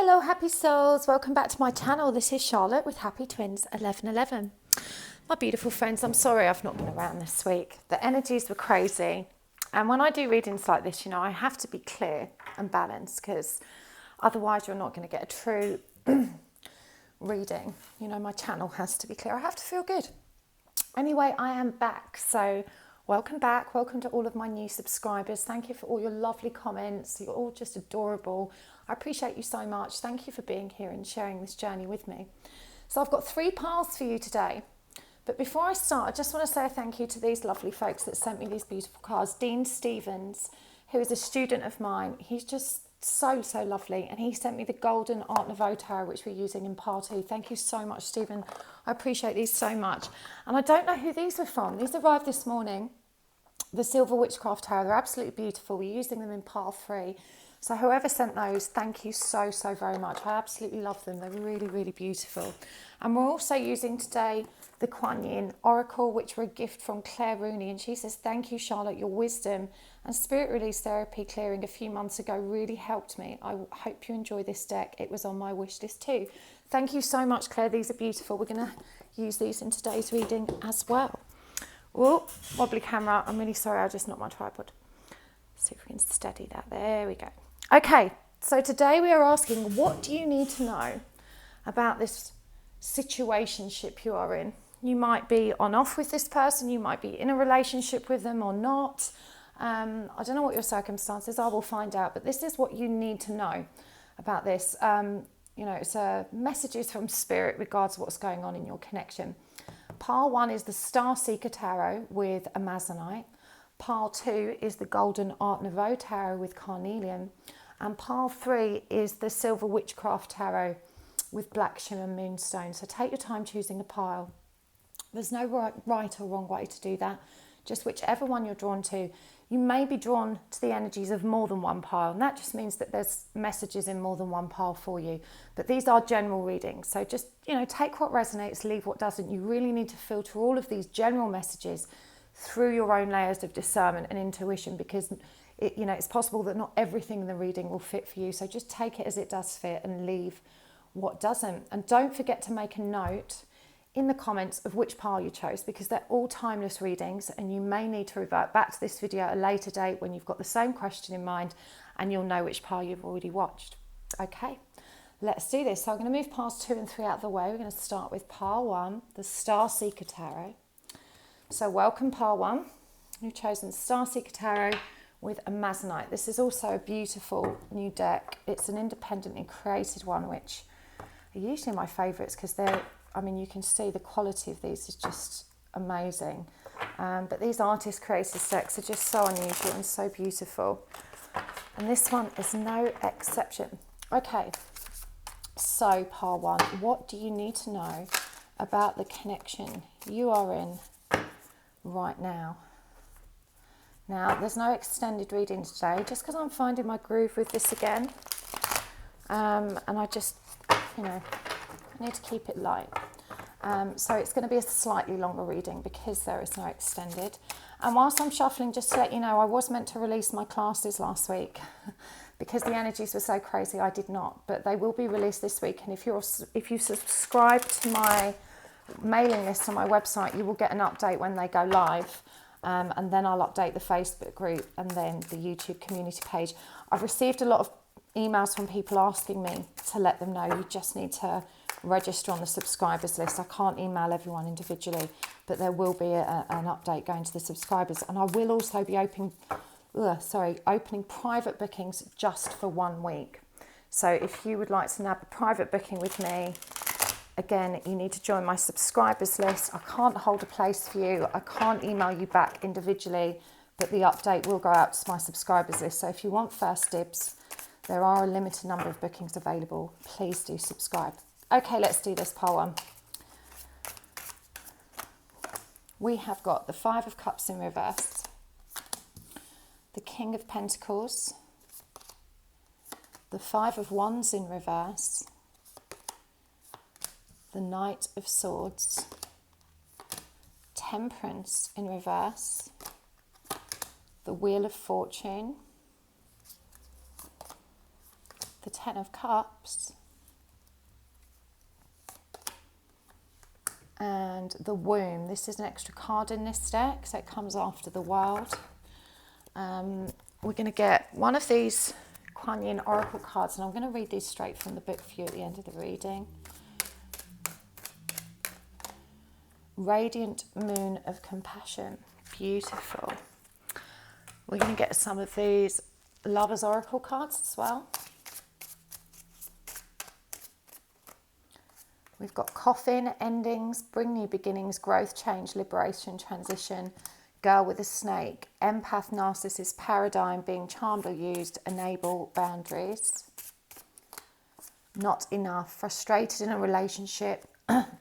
Hello happy souls, welcome back to my channel. This is Charlotte with Happy Twins 1111. My beautiful friends, I'm sorry I've not been around this week. The energies were crazy, and when I do readings like this, I have to be clear and balanced, because otherwise you're not going to get a true reading. My channel has to be clear. I have to feel good. Anyway, I am back, so welcome back. Welcome to all of my new subscribers. Thank you for all your lovely comments. You're all just adorable. I appreciate you so much. Thank you for being here and sharing this journey with me. So I've got 3 piles for you today. But before I start, I just want to say a thank you to these lovely folks that sent me these beautiful cards. Dean Stevens, who is a student of mine. He's just so lovely. And he sent me the Golden Art Nouveau tarot, which we're using in part 2. Thank you so much, Stephen. I appreciate these so much. And I don't know who these were from. These arrived this morning. The Silver Witchcraft tarot. They're absolutely beautiful. We're using them in part 3. So whoever sent those, thank you so very much. I absolutely love them. They're really beautiful. And we're also using today the Kwan Yin Oracle, which were a gift from Claire Rooney. And she says, thank you, Charlotte. Your wisdom and spirit release therapy clearing a few months ago really helped me. I hope you enjoy this deck. It was on my wish list too. Thank you so much, Claire. These are beautiful. We're going to use these in today's reading as well. Oh, wobbly camera. I'm really sorry. I just knocked my tripod. See if we can steady that. There we go. Okay, so today we are asking, what do you need to know about this situationship you are in? You might be on off with this person, you might be in a relationship with them or not. I don't know what your circumstances are, we'll find out, but this is what you need to know about this. It's messages from Spirit regards what's going on in your connection. Pile 1 is the Star Seeker Tarot with Amazonite. Pile 2 is the Golden Art Nouveau tarot with Carnelian. And pile 3 is the Silver Witchcraft tarot with Black Shimmer Moonstone. So take your time choosing a pile. There's no right or wrong way to do that. Just whichever one you're drawn to. You may be drawn to the energies of more than one pile. And that just means that there's messages in more than one pile for you. But these are general readings. So just, take what resonates, leave what doesn't. You really need to filter all of these general messages through your own layers of discernment and intuition, because it's possible that not everything in the reading will fit for you. So just take it as it does fit and leave what doesn't. And don't forget to make a note in the comments of which pile you chose, because they're all timeless readings, and you may need to revert back to this video at a later date when you've got the same question in mind and you'll know which pile you've already watched. Okay, let's do this. So I'm going to move piles 2 and 3 out of the way. We're going to start with pile 1, the Star Seeker Tarot. So welcome pile 1. You've chosen Star Seeker Tarot with Amazonite. This is also a beautiful new deck. It's an independently created one, which are usually my favourites, because you can see the quality of these is just amazing. But these artist created decks are just so unusual and so beautiful. And this one is no exception. Okay, so pile 1, what do you need to know about the connection you are in right now? Now, there's no extended reading today, just because I'm finding my groove with this again. And I just, I need to keep it light. So it's going to be a slightly longer reading because there is no extended. And whilst I'm shuffling, just to let you know, I was meant to release my classes last week because the energies were so crazy, I did not. But they will be released this week. And if you subscribe to my mailing list on my website, you will get an update when they go live. And then I'll update the Facebook group and then the YouTube community page. I've received a lot of emails from people asking me to let them know you just need to register on the subscribers list. I can't email everyone individually, but there will be an update going to the subscribers. And I will also be opening private bookings just for 1 week. So if you would like to nab a private booking with me, again, you need to join my subscribers list. I can't hold a place for you. I can't email you back individually, but the update will go out to my subscribers list. So if you want first dibs, there are a limited number of bookings available. Please do subscribe. Okay, let's do this, pile 1. We have got the 5 of Cups in reverse, the King of Pentacles, the 5 of Wands in reverse, the Knight of Swords, Temperance in reverse, the Wheel of Fortune, the Ten of Cups, and the Womb. This is an extra card in this deck, so it comes after the World. We're going to get one of these Kwan Yin Oracle cards, and I'm going to read these straight from the book for you at the end of the reading. Radiant Moon of Compassion. Beautiful. We're going to get some of these Lover's Oracle cards as well. We've got Coffin, Endings, Bring New Beginnings, Growth, Change, Liberation, Transition, Girl with a Snake, Empath, Narcissist, Paradigm, Being Charmed or Used, Enable, Boundaries, Not Enough, Frustrated in a Relationship,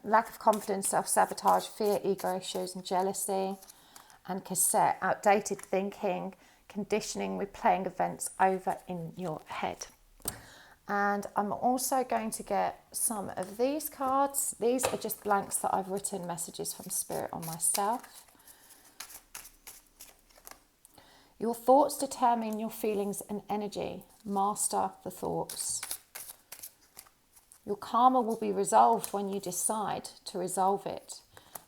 Lack of Confidence, Self-Sabotage, Fear, Ego Issues and Jealousy, and Cassette, Outdated Thinking, Conditioning, Replaying Events over in your head. And I'm also going to get some of these cards. These are just blanks that I've written messages from Spirit on myself. Your thoughts determine your feelings and energy. Master the thoughts. Your karma will be resolved when you decide to resolve it.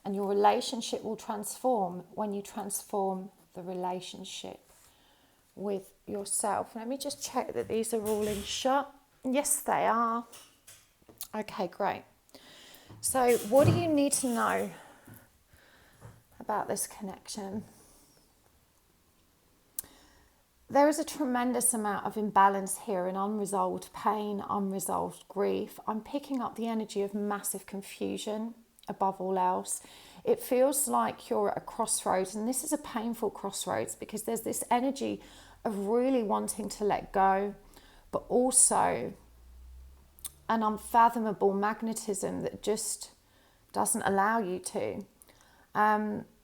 And your relationship will transform when you transform the relationship with yourself. Let me just check that these are all in shut. Yes, they are. Okay, great. So what do you need to know about this connection? There is a tremendous amount of imbalance here and unresolved pain, unresolved grief. I'm picking up the energy of massive confusion above all else. It feels like you're at a crossroads, and this is a painful crossroads because there's this energy of really wanting to let go, but also an unfathomable magnetism that just doesn't allow you to.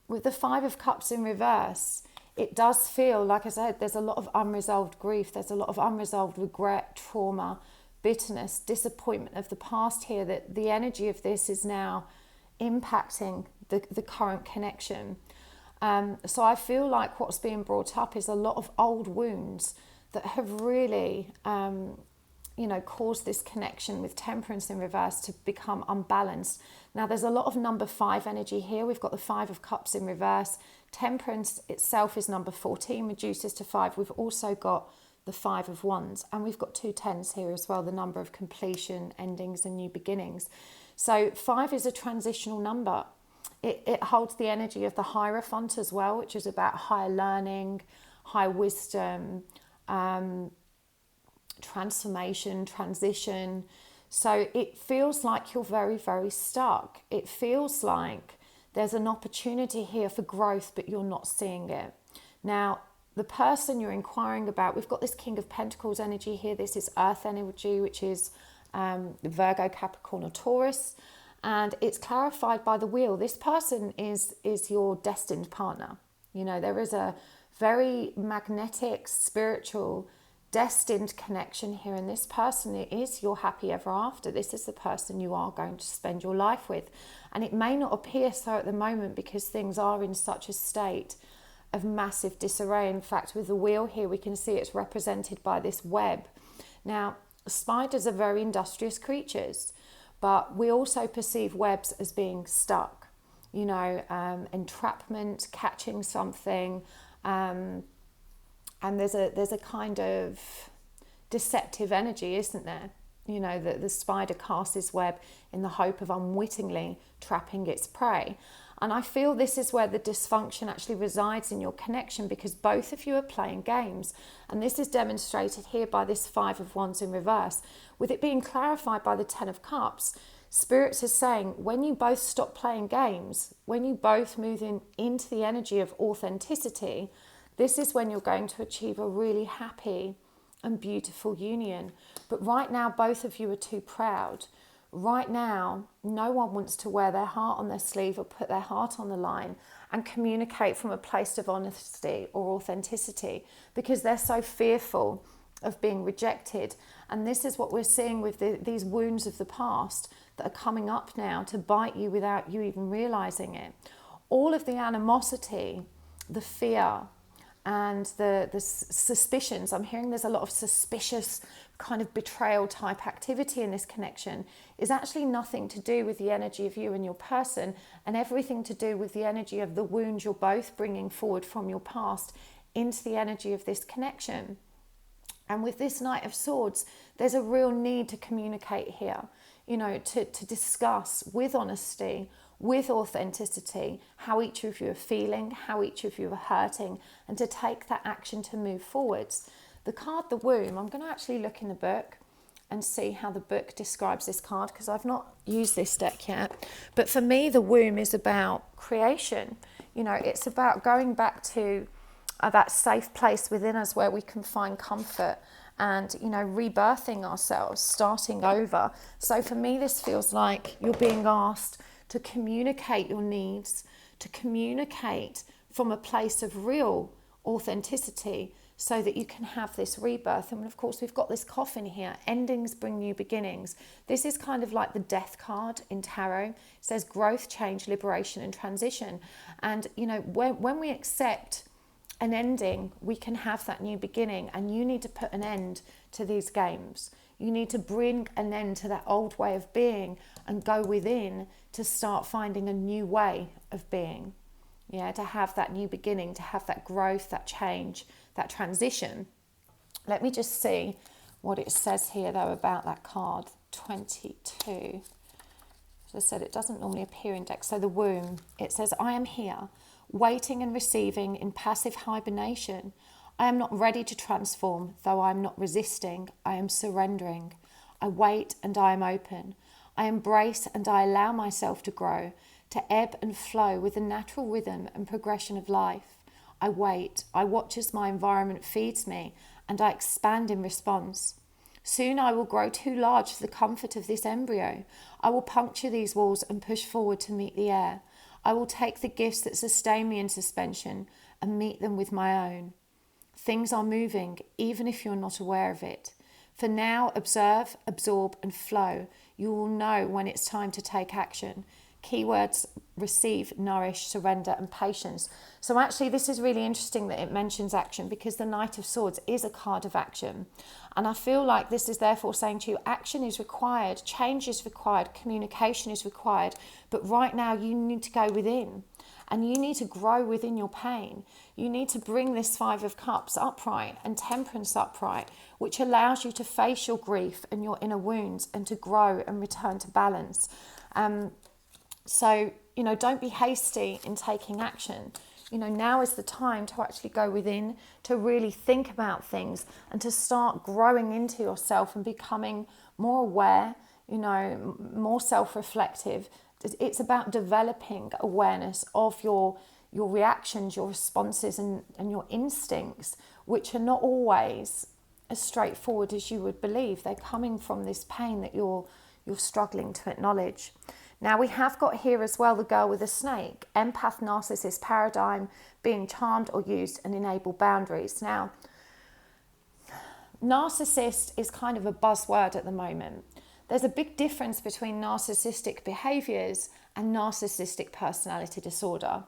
With the Five of Cups in reverse, it does feel, like I said, there's a lot of unresolved grief, there's a lot of unresolved regret, trauma, bitterness, disappointment of the past here, that the energy of this is now impacting the current connection. So I feel like what's being brought up is a lot of old wounds that have really, caused this connection with Temperance in reverse to become unbalanced. Now there's a lot of number 5 energy here. We've got the 5 of Cups in reverse. Temperance itself is number 14, reduces to 5. We've also got the 5 of Wands, and we've got 2 10s here as well, the number of completion, endings and new beginnings. So 5 is a transitional number. It holds the energy of the Hierophant as well, which is about higher learning, high wisdom, transformation, transition. So it feels like you're very, very stuck. It feels like there's an opportunity here for growth, but you're not seeing it. Now, the person you're inquiring about, we've got this King of Pentacles energy here. This is Earth energy, which is Virgo, Capricorn or Taurus. And it's clarified by the wheel. This person is your destined partner. You know, there is a very magnetic, spiritual, destined connection here. And this person is your happy ever after. This is the person you are going to spend your life with. And it may not appear so at the moment because things are in such a state of massive disarray. In fact, with the wheel here, we can see it's represented by this web. Now, spiders are very industrious creatures, but we also perceive webs as being stuck, entrapment, catching something. And there's a kind of deceptive energy, isn't there? You know, that the spider casts its web in the hope of unwittingly trapping its prey. And I feel this is where the dysfunction actually resides in your connection, because both of you are playing games. And this is demonstrated here by this 5 of Wands in reverse. With it being clarified by the 10 of Cups, Spirits is saying when you both stop playing games, when you both move into the energy of authenticity, this is when you're going to achieve a really happy and beautiful union. But right now, both of you are too proud. Right now, no one wants to wear their heart on their sleeve or put their heart on the line and communicate from a place of honesty or authenticity because they're so fearful of being rejected. And this is what we're seeing with these wounds of the past that are coming up now to bite you without you even realizing it. All of the animosity, the fear, and the suspicions. I'm hearing there's a lot of suspicious kind of betrayal type activity in this connection, is actually nothing to do with the energy of you and your person, and everything to do with the energy of the wound you're both bringing forward from your past into the energy of this connection. And with this Knight of Swords, there's a real need to communicate here, you know, to discuss with honesty, with authenticity, how each of you are feeling, how each of you are hurting, and to take that action to move forwards. The card, the Womb, I'm going to actually look in the book and see how the book describes this card, because I've not used this deck yet. But for me, the Womb is about creation. You know, it's about going back to that safe place within us where we can find comfort and, you know, rebirthing ourselves, starting over. So for me, this feels like you're being asked to communicate your needs, to communicate from a place of real authenticity so that you can have this rebirth. And of course, we've got this coffin here. Endings bring new beginnings. This is kind of like the death card in tarot. It says growth, change, liberation, and transition. And, you know, when we accept an ending, we can have that new beginning. And you need to put an end to these games. You need to bring an end to that old way of being and go within to start finding a new way of being. Yeah, to have that new beginning, to have that growth, that change, that transition. Let me just see what it says here though about that card, 22. As I said, it doesn't normally appear in decks. So the Womb, it says, I am here, waiting and receiving in passive hibernation. I am not ready to transform, though I am not resisting, I am surrendering. I wait and I am open. I embrace and I allow myself to grow, to ebb and flow with the natural rhythm and progression of life. I wait, I watch as my environment feeds me, and I expand in response. Soon I will grow too large for the comfort of this embryo. I will puncture these walls and push forward to meet the air. I will take the gifts that sustain me in suspension and meet them with my own. Things are moving, even if you're not aware of it. For now, observe, absorb, and flow. You will know when it's time to take action. Keywords: receive, nourish, surrender, and patience. So actually this is really interesting that it mentions action, because the Knight of Swords is a card of action. And I feel like this is therefore saying to you, action is required, change is required, communication is required. But right now you need to go within and you need to grow within your pain. You need to bring this Five of Cups upright and Temperance upright, which allows you to face your grief and your inner wounds and to grow and return to balance. So, you know, don't be hasty in taking action. You know, now is the time to actually go within, to really think about things and to start growing into yourself and becoming more aware, you know, more self-reflective. It's about developing awareness of your reactions, your responses and your instincts, which are not always as straightforward as you would believe. They're coming from this pain that you're struggling to acknowledge. Now we have got here as well the girl with a snake, empath narcissist paradigm, being charmed or used and enable boundaries. Now, narcissist is kind of a buzzword at the moment. There's a big difference between narcissistic behaviours and narcissistic personality disorder.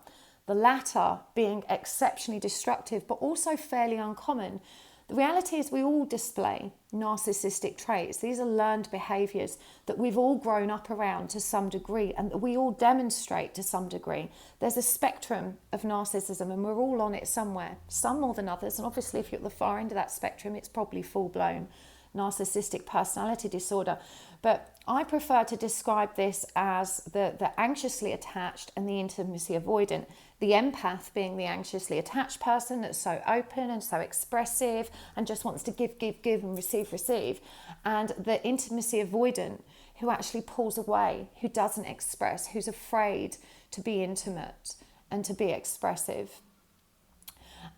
The latter being exceptionally destructive but also fairly uncommon. The reality is we all display narcissistic traits. These are learned behaviours that we've all grown up around to some degree and that we all demonstrate to some degree. There's a spectrum of narcissism and we're all on it somewhere, some more than others. And obviously if you're at the far end of that spectrum, it's probably full-blown narcissistic personality disorder. But I prefer to describe this as the anxiously attached and the intimacy avoidant. The empath being the anxiously attached person that's so open and so expressive and just wants to give and receive. And the intimacy avoidant who actually pulls away, who doesn't express, who's afraid to be intimate and to be expressive.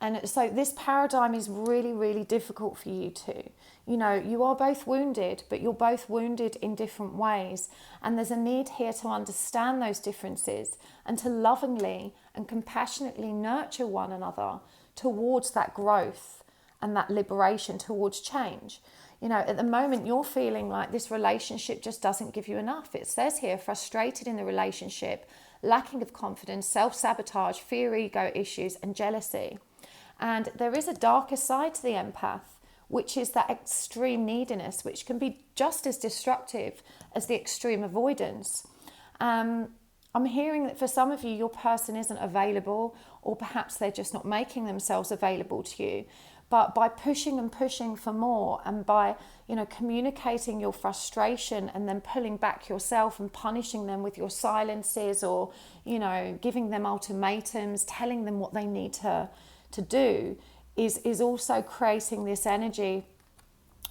And so this paradigm is really, really difficult for you too. You know, you are both wounded, but you're both wounded in different ways. And there's a need here to understand those differences and to lovingly and compassionately nurture one another towards that growth and that liberation, towards change. You know, at the moment you're feeling like this relationship just doesn't give you enough. It says here, frustrated in the relationship, lacking of confidence, self-sabotage, fear, ego issues and jealousy. And there is a darker side to the empath, which is that extreme neediness, which can be just as destructive as the extreme avoidance. I'm hearing that for some of you, your person isn't available, or perhaps they're just not making themselves available to you. But by pushing and pushing for more, and by, communicating your frustration and then pulling back yourself and punishing them with your silences, or, giving them ultimatums, telling them what they need to do, is also creating this energy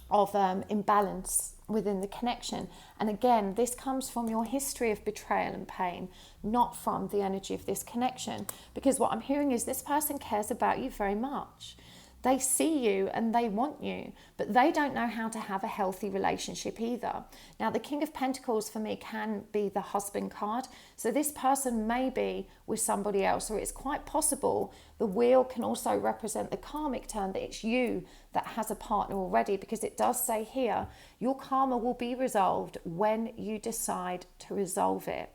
of imbalance within the connection. And again, this comes from your history of betrayal and pain, not from the energy of this connection. Because what I'm hearing is this person cares about you very much. They see you and they want you, but they don't know how to have a healthy relationship either. Now, the King of Pentacles for me can be the husband card. So this person may be with somebody else, or it's quite possible the wheel can also represent the karmic turn, that it's you that has a partner already, because it does say here, your karma will be resolved when you decide to resolve it.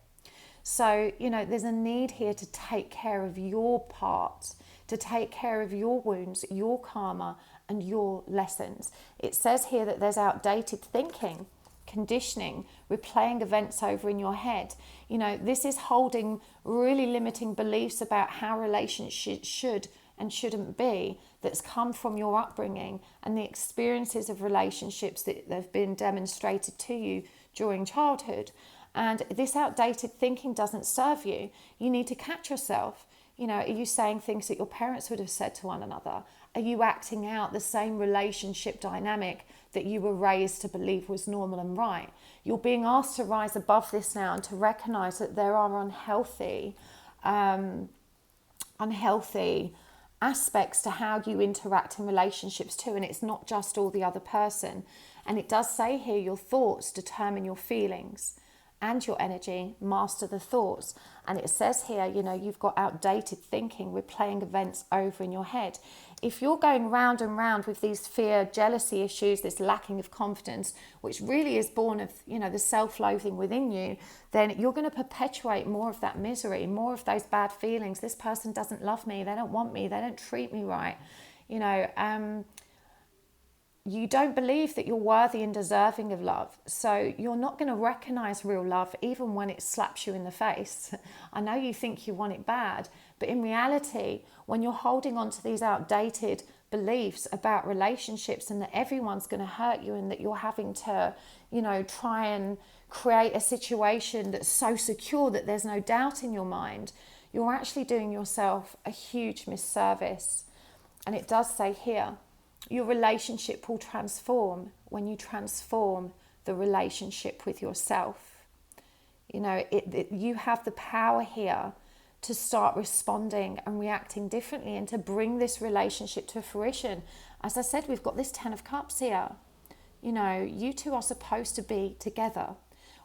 So, there's a need here to take care of your part, to take care of your wounds, your karma, and your lessons. It says here that there's outdated thinking, conditioning, replaying events over in your head. This is holding really limiting beliefs about how relationships should and shouldn't be, that's come from your upbringing and the experiences of relationships that have been demonstrated to you during childhood. And this outdated thinking doesn't serve you. You need to catch yourself. Are you saying things that your parents would have said to one another? Are you acting out the same relationship dynamic that you were raised to believe was normal and right? You're being asked to rise above this now and to recognize that there are unhealthy aspects to how you interact in relationships too. And it's not just all the other person. And it does say here, your thoughts determine your feelings, and your energy, master the thoughts. And it says here, you've got outdated thinking, replaying events over in your head. If you're going round and round with these fear, jealousy issues, this lacking of confidence, which really is born of, the self-loathing within you, then you're going to perpetuate more of that misery, more of those bad feelings. This person doesn't love me, they don't want me, they don't treat me right. You don't believe that you're worthy and deserving of love. So you're not going to recognize real love even when it slaps you in the face. I know you think you want it bad, but in reality, when you're holding on to these outdated beliefs about relationships and that everyone's going to hurt you and that you're having to, try and create a situation that's so secure that there's no doubt in your mind, you're actually doing yourself a huge misservice. And it does say here, your relationship will transform when you transform the relationship with yourself. You have the power here to start responding and reacting differently and to bring this relationship to fruition. As I said, we've got this 10 of Cups here. You two are supposed to be together.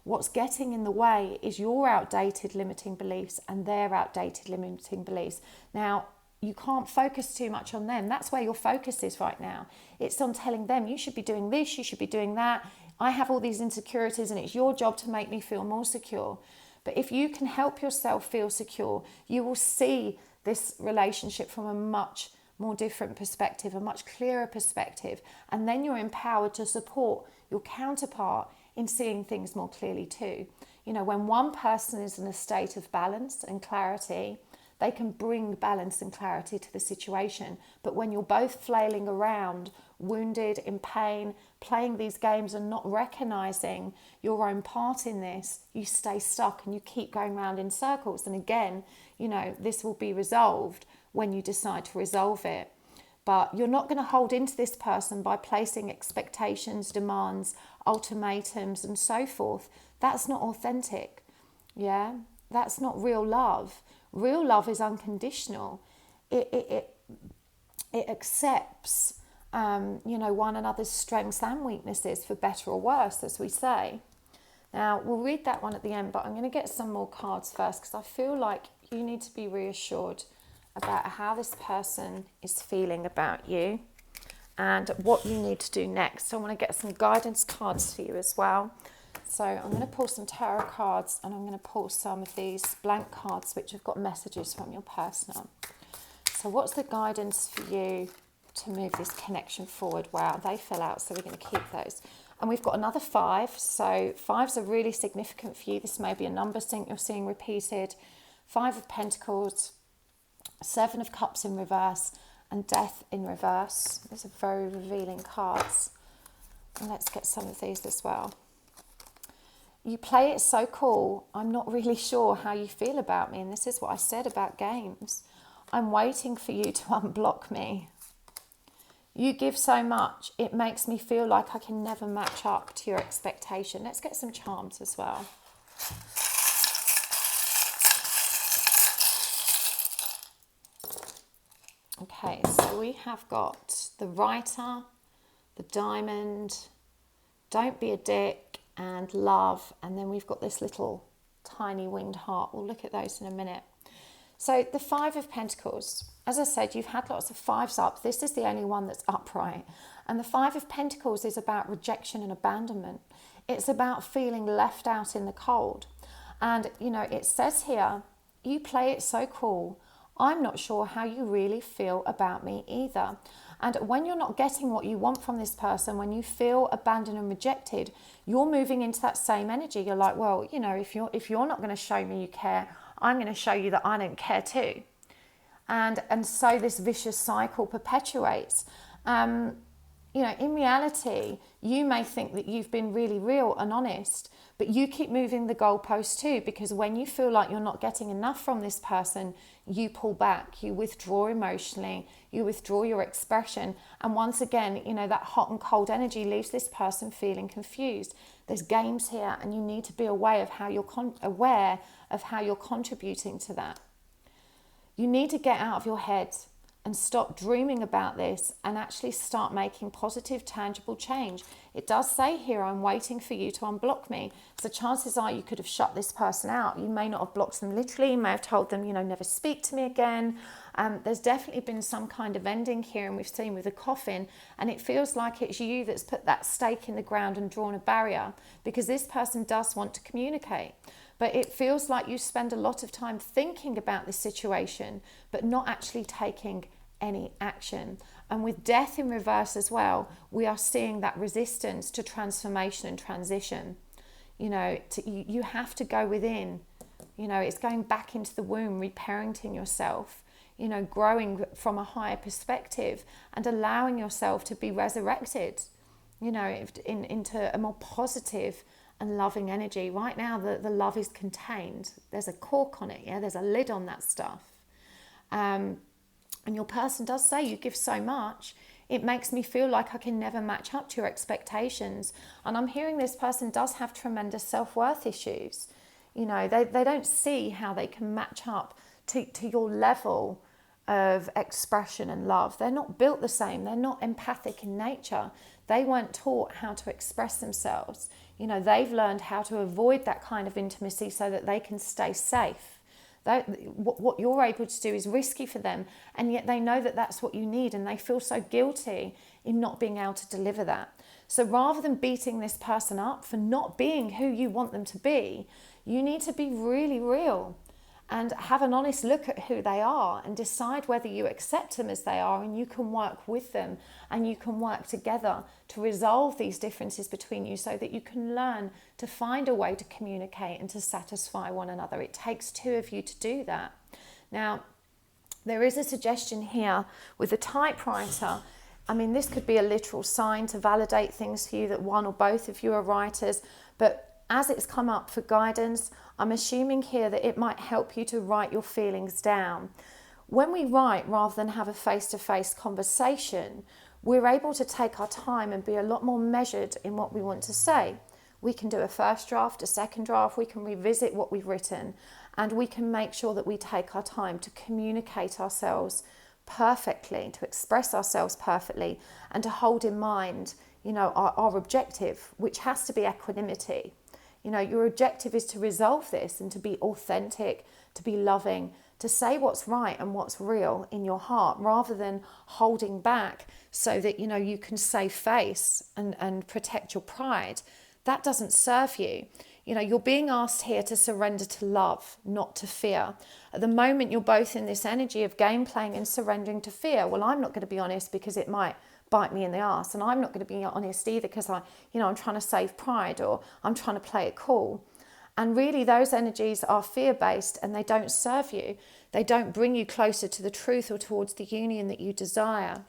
What's getting in the way is your outdated limiting beliefs and their outdated limiting beliefs. Now, you can't focus too much on them. That's where your focus is right now. It's on telling them, you should be doing this, you should be doing that. I have all these insecurities and it's your job to make me feel more secure. But if you can help yourself feel secure, you will see this relationship from a much more different perspective, a much clearer perspective. And then you're empowered to support your counterpart in seeing things more clearly too. When one person is in a state of balance and clarity, they can bring balance and clarity to the situation. But when you're both flailing around, wounded, in pain, playing these games and not recognizing your own part in this, you stay stuck and you keep going round in circles. And again, this will be resolved when you decide to resolve it. But you're not going to hold into this person by placing expectations, demands, ultimatums, and so forth. That's not authentic. Yeah, that's not real love. Real love is unconditional. It accepts, one another's strengths and weaknesses for better or worse, as we say. Now, we'll read that one at the end, but I'm going to get some more cards first because I feel like you need to be reassured about how this person is feeling about you and what you need to do next. So I want to get some guidance cards for you as well. So I'm going to pull some tarot cards and I'm going to pull some of these blank cards which have got messages from your person on. So So what's the guidance for you to move this connection forward? Wow, they fell out, so we're going to keep those. And we've got another 5. So 5s are really significant for you. This may be a number sync you're seeing repeated. 5 of Pentacles, 7 of Cups in reverse, and Death in reverse. These are very revealing cards. And let's get some of these as well. You play it so cool. I'm not really sure how you feel about me. And this is what I said about games. I'm waiting for you to unblock me. You give so much, it makes me feel like I can never match up to your expectation. Let's get some charms as well. Okay, so we have got the Writer, the Diamond, Don't Be a Dick, and Love. And then we've got this little tiny winged heart. We'll look at those in a minute. So the 5 of Pentacles, as I said, you've had lots of 5s up. This is the only one that's upright. And the 5 of Pentacles is about rejection and abandonment. It's about feeling left out in the cold. And, you know, it says here, you play it so cool. I'm not sure how you really feel about me either. And when you're not getting what you want from this person, when you feel abandoned and rejected, you're moving into that same energy. You're like, well, you know, if you're not going to show me you care, I'm going to show you that I don't care too. And so this vicious cycle perpetuates. You know, in reality, you may think that you've been really real and honest, but you keep moving the goalposts too, because when you feel like you're not getting enough from this person, you pull back, you withdraw emotionally, you withdraw your expression. And once again, you know, that hot and cold energy leaves this person feeling confused. There's games here, and you need to be aware of how you're contributing to that. You need to get out of your head and stop dreaming about this and actually start making positive, tangible change. It does say here, I'm waiting for you to unblock me. So chances are you could have shut this person out. You may not have blocked them literally. You may have told them, you know, never speak to me again. There's definitely been some kind of ending here, and we've seen with the coffin, and it feels like it's you that's put that stake in the ground and drawn a barrier, because this person does want to communicate. But it feels like you spend a lot of time thinking about this situation, but not actually taking any action. And with Death in reverse as well, we are seeing that resistance to transformation and transition. You know, you have to go within. You know, it's going back into the womb, reparenting yourself, you know, growing from a higher perspective and allowing yourself to be resurrected, you know, into a more positive and loving energy. Right now, the love is contained. There's a cork on it, yeah? There's a lid on that stuff. And your person does say, you give so much, it makes me feel like I can never match up to your expectations. And I'm hearing this person does have tremendous self-worth issues. You know, they don't see how they can match up to your level of expression and love. They're not built the same. They're not empathic in nature. They weren't taught how to express themselves. You know, they've learned how to avoid that kind of intimacy so that they can stay safe. What you're able to do is risky for them, and yet they know that that's what you need, and they feel so guilty in not being able to deliver that. So rather than beating this person up for not being who you want them to be, you need to be really real and have an honest look at who they are and decide whether you accept them as they are, and you can work with them and you can work together to resolve these differences between you so that you can learn to find a way to communicate and to satisfy one another. It takes two of you to do that. Now, there is a suggestion here with the typewriter. I mean, this could be a literal sign to validate things for you that one or both of you are writers, but as it's come up for guidance, I'm assuming here that it might help you to write your feelings down. When we write rather than have a face-to-face conversation, we're able to take our time and be a lot more measured in what we want to say. We can do a first draft, a second draft, we can revisit what we've written, and we can make sure that we take our time to communicate ourselves perfectly, to express ourselves perfectly, and to hold in mind, you know, our objective, which has to be equanimity. You know, your objective is to resolve this and to be authentic, to be loving, to say what's right and what's real in your heart, rather than holding back so that, you know, you can save face and protect your pride. That doesn't serve you. You're being asked here to surrender to love, not to fear. At the moment, you're both in this energy of game playing and surrendering to fear. Well, I'm not going to be honest because it might bite me in the arse, and I'm not going to be honest either because I'm trying to save pride, or I'm trying to play it cool. And really, those energies are fear-based, and they don't serve you. They don't bring you closer to the truth or towards the union that you desire.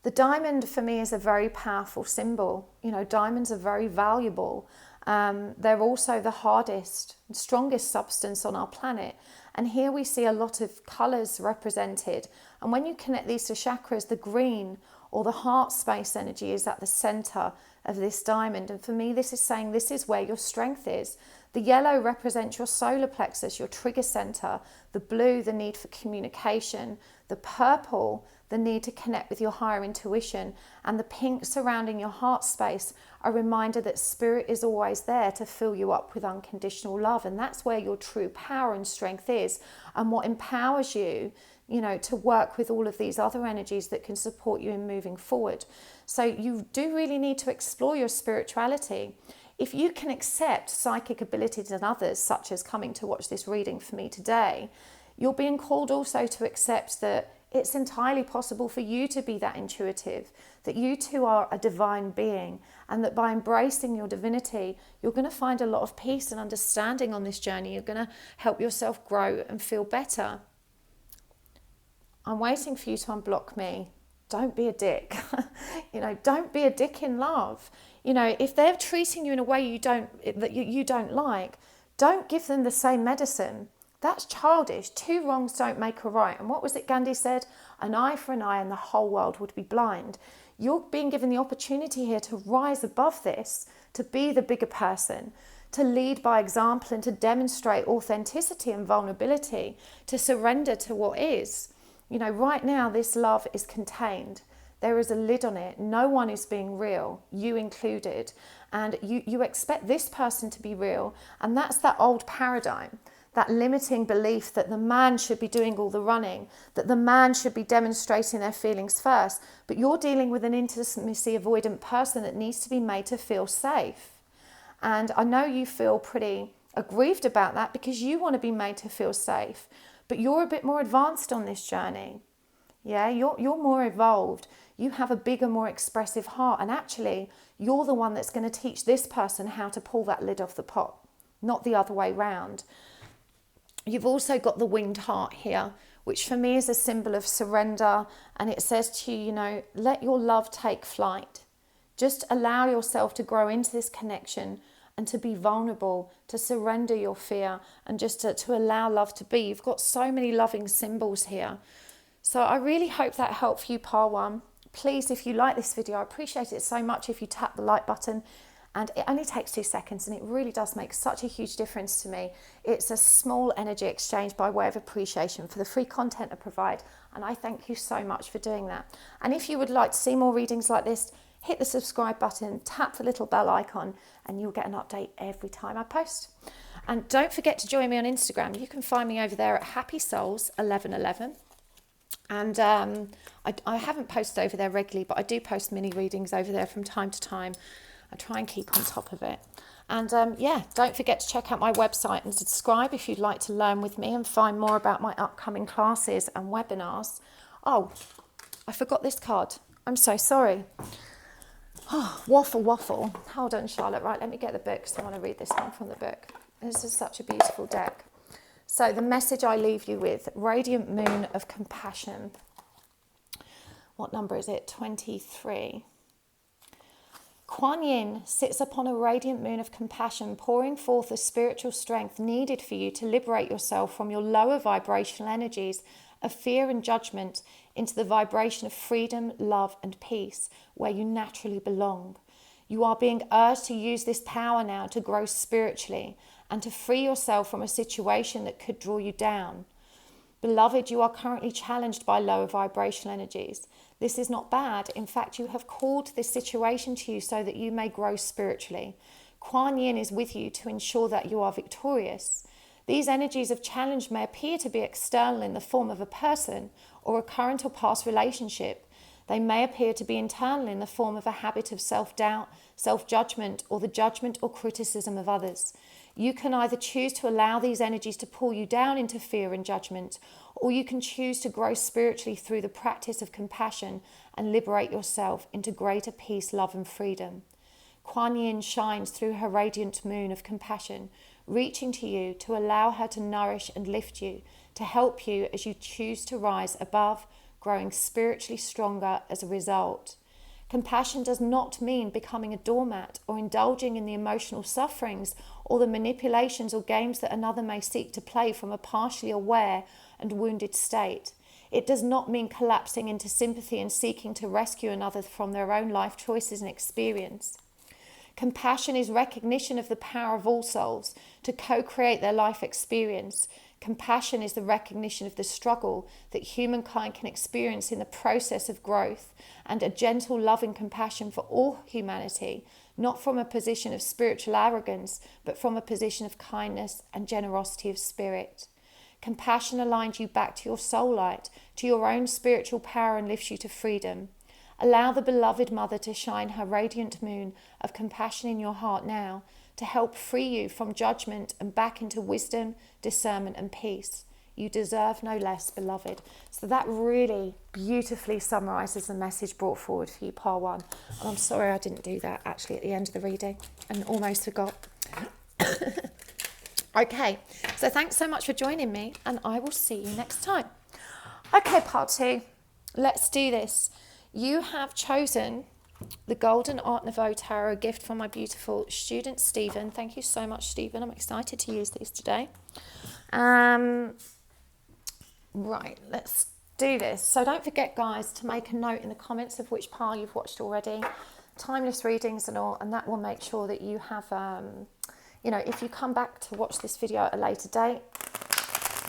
The diamond for me is a very powerful symbol. Diamonds are very valuable. They're also the hardest and strongest substance on our planet. And here we see a lot of colours represented. And when you connect these to chakras, the green or the heart space energy is at the centre of this diamond. And for me, this is saying this is where your strength is. The yellow represents your solar plexus, your trigger centre. The blue, the need for communication. The purple, the need to connect with your higher intuition. And the pink surrounding your heart space, a reminder that spirit is always there to fill you up with unconditional love. And that's where your true power and strength is, and what empowers you, to work with all of these other energies that can support you in moving forward. So you do really need to explore your spirituality. If you can accept psychic abilities in others, such as coming to watch this reading for me today, you're being called also to accept that it's entirely possible for you to be that intuitive, that you too are a divine being, and that by embracing your divinity, you're going to find a lot of peace and understanding on this journey. You're going to help yourself grow and feel better. I'm waiting for you to unblock me. Don't be a dick. Don't be a dick in love. If they're treating you in a way you don't like, don't give them the same medicine. That's childish. 2 wrongs don't make a right. And what was it Gandhi said? An eye for an eye and the whole world would be blind. You're being given the opportunity here to rise above this, to be the bigger person, to lead by example and to demonstrate authenticity and vulnerability, to surrender to what is. Right now this love is contained. There is a lid on it. No one is being real, you included. And you expect this person to be real. And that's that old paradigm, that limiting belief that the man should be doing all the running, that the man should be demonstrating their feelings first. But you're dealing with an intimacy avoidant person that needs to be made to feel safe. And I know you feel pretty aggrieved about that because you want to be made to feel safe. But you're a bit more advanced on this journey. Yeah, you're more evolved. You have a bigger, more expressive heart. And actually, you're the one that's going to teach this person how to pull that lid off the pot, not the other way round. You've also got the winged heart here, which for me is a symbol of surrender. And it says to you, let your love take flight. Just allow yourself to grow into this connection and to be vulnerable, to surrender your fear, and just to allow love to be. You've got so many loving symbols here. So I really hope that helped you, Part 1. Please, if you like this video, I appreciate it so much if you tap the like button. And it only takes 2 seconds, and it really does make such a huge difference to me. It's a small energy exchange by way of appreciation for the free content I provide. And I thank you so much for doing that. And if you would like to see more readings like this, hit the subscribe button, tap the little bell icon, and you'll get an update every time I post. And don't forget to join me on Instagram. You can find me over there at happysouls1111. And I haven't posted over there regularly, but I do post mini readings over there from time to time. I try and keep on top of it. And don't forget to check out my website and subscribe if you'd like to learn with me and find more about my upcoming classes and webinars. Oh, I forgot this card. I'm so sorry. Oh, waffle. Hold on, Charlotte. Right, let me get the book because I want to read this one from the book. This is such a beautiful deck. So the message I leave you with, Radiant Moon of Compassion. What number is it? 23. Kwan Yin sits upon a radiant moon of compassion, pouring forth the spiritual strength needed for you to liberate yourself from your lower vibrational energies of fear and judgment into the vibration of freedom, love and peace, where you naturally belong. You are being urged to use this power now to grow spiritually and to free yourself from a situation that could draw you down. Beloved, you are currently challenged by lower vibrational energies. This is not bad. In fact, you have called this situation to you so that you may grow spiritually. Kwan Yin is with you to ensure that you are victorious. These energies of challenge may appear to be external in the form of a person or a current or past relationship. They may appear to be internal in the form of a habit of self-doubt, self-judgment, or the judgment or criticism of others. You can either choose to allow these energies to pull you down into fear and judgment, or you can choose to grow spiritually through the practice of compassion and liberate yourself into greater peace, love, and freedom. Kwan Yin shines through her radiant moon of compassion, reaching to you to allow her to nourish and lift you, to help you as you choose to rise above, growing spiritually stronger as a result. Compassion does not mean becoming a doormat or indulging in the emotional sufferings or the manipulations or games that another may seek to play from a partially aware and wounded state. It does not mean collapsing into sympathy and seeking to rescue another from their own life choices and experience. Compassion is recognition of the power of all souls to co-create their life experience. Compassion is the recognition of the struggle that humankind can experience in the process of growth, and a gentle, loving compassion for all humanity, not from a position of spiritual arrogance, but from a position of kindness and generosity of spirit. Compassion aligns you back to your soul light, to your own spiritual power, and lifts you to freedom. Allow the beloved Mother to shine her radiant moon of compassion in your heart now, to help free you from judgment and back into wisdom, discernment, and peace. You deserve no less, beloved. So that really beautifully summarises the message brought forward for you, Part 1. And I'm sorry I didn't do that actually at the end of the reading and almost forgot. Okay, so thanks so much for joining me, and I will see you next time. Okay, Part 2. Let's do this. You have chosen the Golden Art Nouveau Tarot, gift from my beautiful student Stephen. Thank you so much, Stephen. I'm excited to use these today. Right, let's do this. So don't forget, guys, to make a note in the comments of which pile you've watched already. Timeless readings and all, and that will make sure that you have, you know, if you come back to watch this video at a later date,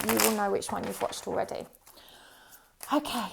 you will know which one you've watched already. Okay.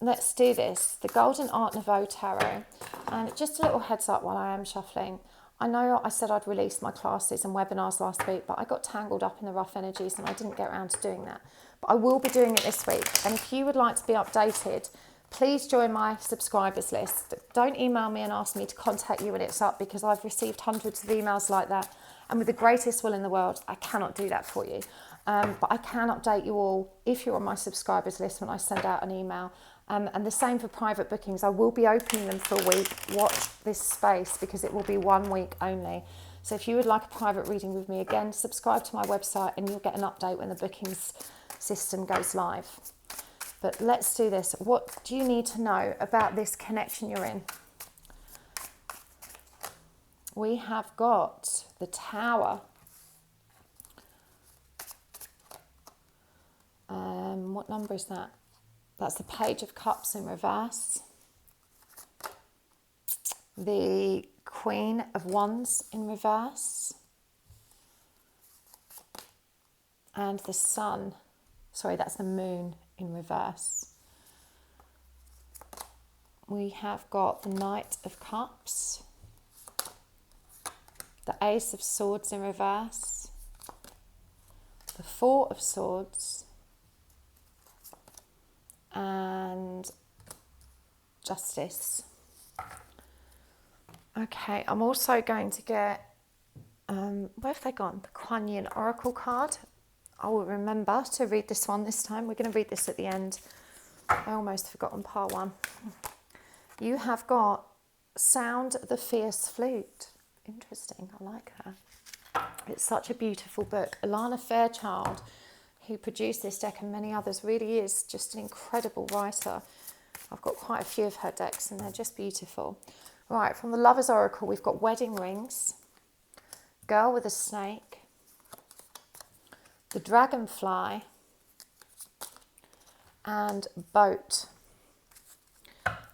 Let's do this. The Golden Art Nouveau Tarot. And just a little heads up while I am shuffling. I know I said I'd release my classes and webinars last week, but I got tangled up in the rough energies and I didn't get around to doing that. But I will be doing it this week. And if you would like to be updated, please join my subscribers list. Don't email me and ask me to contact you when it's up, because I've received hundreds of emails like that. And with the greatest will in the world, I cannot do that for you. But I can update you all if you're on my subscribers list when I send out an email. And the same for private bookings. I will be opening them for a week. Watch this space, because it will be 1 week only. So if you would like a private reading with me, again, subscribe to my website and you'll get an update when the bookings system goes live. But let's do this. What do you need to know about this connection you're in? We have got the Tower. What number is that? That's the Page of Cups in reverse. The Queen of Wands in reverse. And the Sun. Sorry, that's the Moon in reverse. We have got the Knight of Cups. The Ace of Swords in reverse. The Four of Swords. And Justice. Okay, I'm also going to get, where have they gone? The Kwan Yin Oracle card. I will remember to read this one this time. We're going to read this at the end. I almost forgot on Part 1. You have got Sound the Fierce Flute. Interesting, I like her. It's such a beautiful book. Alana Fairchild, who produced this deck and many others, really is just an incredible writer. I've got quite a few of her decks and they're just beautiful. Right, from the Lover's Oracle, we've got Wedding Rings, Girl with a Snake, the Dragonfly, and Boat.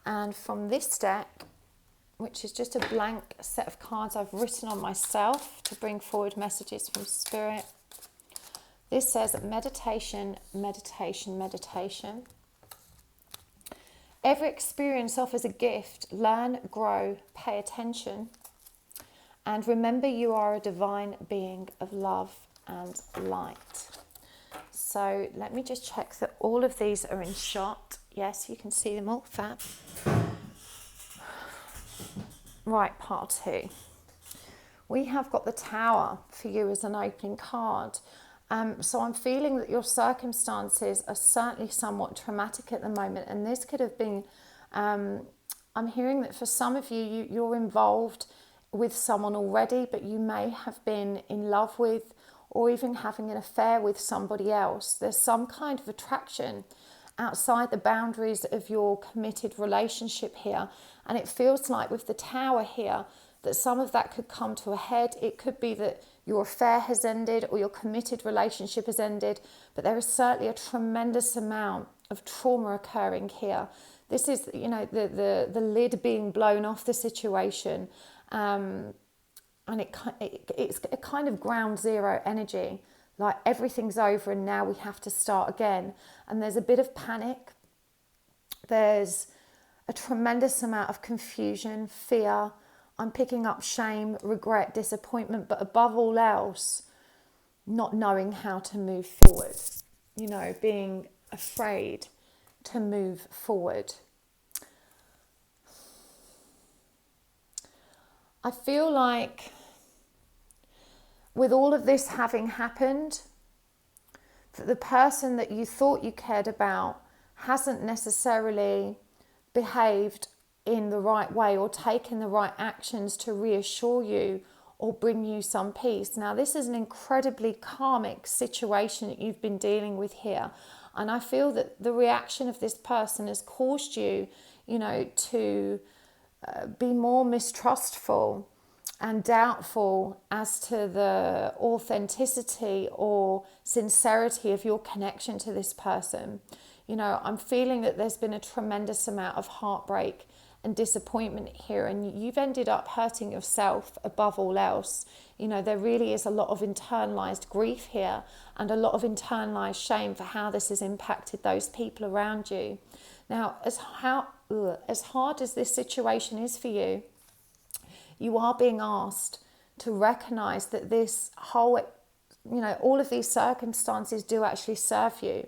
And from this deck, which is just a blank set of cards I've written on myself to bring forward messages from Spirit, this says meditation, meditation, meditation. Every experience offers a gift. Learn, grow, pay attention. And remember, you are a divine being of love and light. So let me just check that all of these are in shot. Yes, you can see them all, fab. Right, part 2. We have got the Tower for you as an opening card. So I'm feeling that your circumstances are certainly somewhat traumatic at the moment, and this could have been, I'm hearing that for some of you, you're involved with someone already, but you may have been in love with or even having an affair with somebody else. There's some kind of attraction outside the boundaries of your committed relationship here, and it feels like with the Tower here that some of that could come to a head. It could be that your affair has ended or your committed relationship has ended, but there is certainly a tremendous amount of trauma occurring here. This is, you know, the lid being blown off the situation, and it's a kind of ground zero energy, like everything's over and now we have to start again. And there's a bit of panic. There's a tremendous amount of confusion, fear. I'm picking up shame, regret, disappointment, but above all else, not knowing how to move forward, you know, being afraid to move forward. I feel like with all of this having happened, that the person that you thought you cared about hasn't necessarily behaved in the right way or taken the right actions to reassure you or bring you some peace. Now, this is an incredibly karmic situation that you've been dealing with here. And I feel that the reaction of this person has caused you, you know, to be more mistrustful and doubtful as to the authenticity or sincerity of your connection to this person. You know, I'm feeling that there's been a tremendous amount of heartbreak and disappointment here, and you've ended up hurting yourself above all else. You know, there really is a lot of internalized grief here and a lot of internalized shame for how this has impacted those people around you. Now, as hard as this situation is for you, you are being asked to recognize that this whole, you know, all of these circumstances do actually serve you.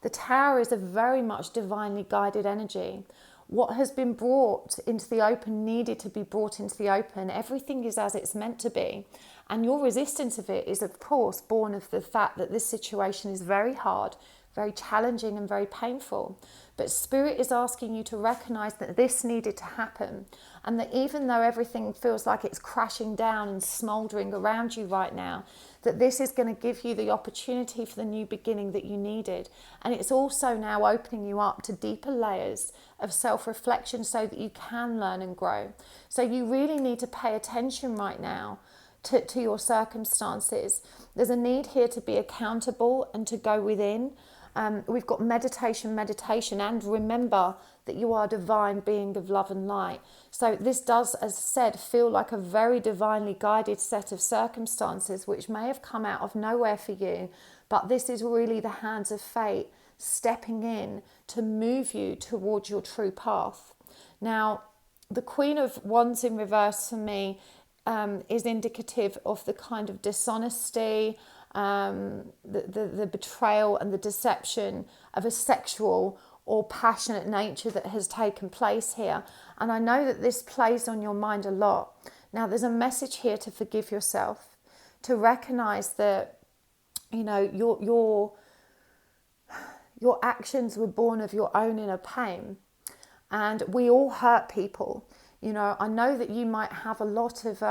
The Tower is a very much divinely guided energy. What has been brought into the open needed to be brought into the open. Everything is as it's meant to be. And your resistance of it is, of course, born of the fact that this situation is very hard, very challenging and very painful. But Spirit is asking you to recognize that this needed to happen, and that even though everything feels like it's crashing down and smoldering around you right now, that this is going to give you the opportunity for the new beginning that you needed. And it's also now opening you up to deeper layers of self-reflection so that you can learn and grow. So you really need to pay attention right now to your circumstances. There's a need here to be accountable and to go within. We've got meditation, and remember that you are a divine being of love and light. So this does, as I said, feel like a very divinely guided set of circumstances which may have come out of nowhere for you, but this is really the hands of fate stepping in to move you towards your true path. Now, the Queen of Wands in reverse for me is indicative of the kind of dishonesty, the betrayal and the deception of a sexual or passionate nature that has taken place here. And I know that this plays on your mind a lot. Now, there's a message here to forgive yourself, to recognize that, you know, your actions were born of your own inner pain, and we all hurt people. You know, I know that you might have a lot of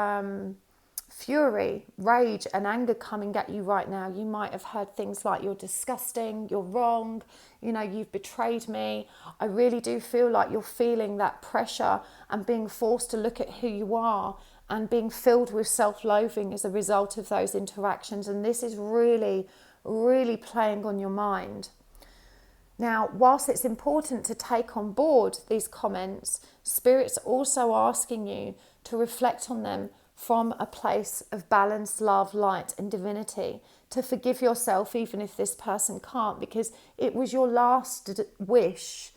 fury, rage and anger coming at you right now. You might have heard things like, you're disgusting, you're wrong, you know, you've betrayed me. I really do feel like you're feeling that pressure and being forced to look at who you are and being filled with self-loathing as a result of those interactions. And this is really, really playing on your mind. Now, whilst it's important to take on board these comments, Spirit's also asking you to reflect on them from a place of balance, love, light and divinity, to forgive yourself even if this person can't, because it was your last wish.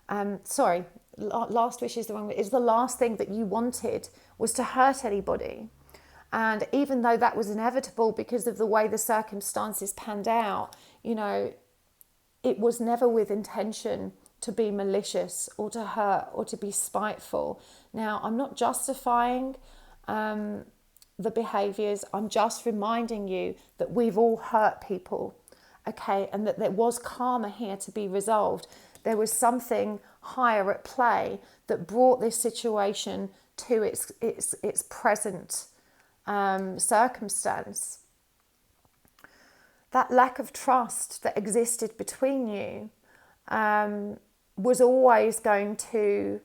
Last wish is the wrong word. It's the last thing that you wanted was to hurt anybody. And even though that was inevitable because of the way the circumstances panned out, you know, it was never with intention to be malicious or to hurt or to be spiteful. Now, I'm not justifying the behaviours. I'm just reminding you that we've all hurt people, okay, and that there was karma here to be resolved. There was something higher at play that brought this situation to its present circumstance. That lack of trust that existed between you was always going to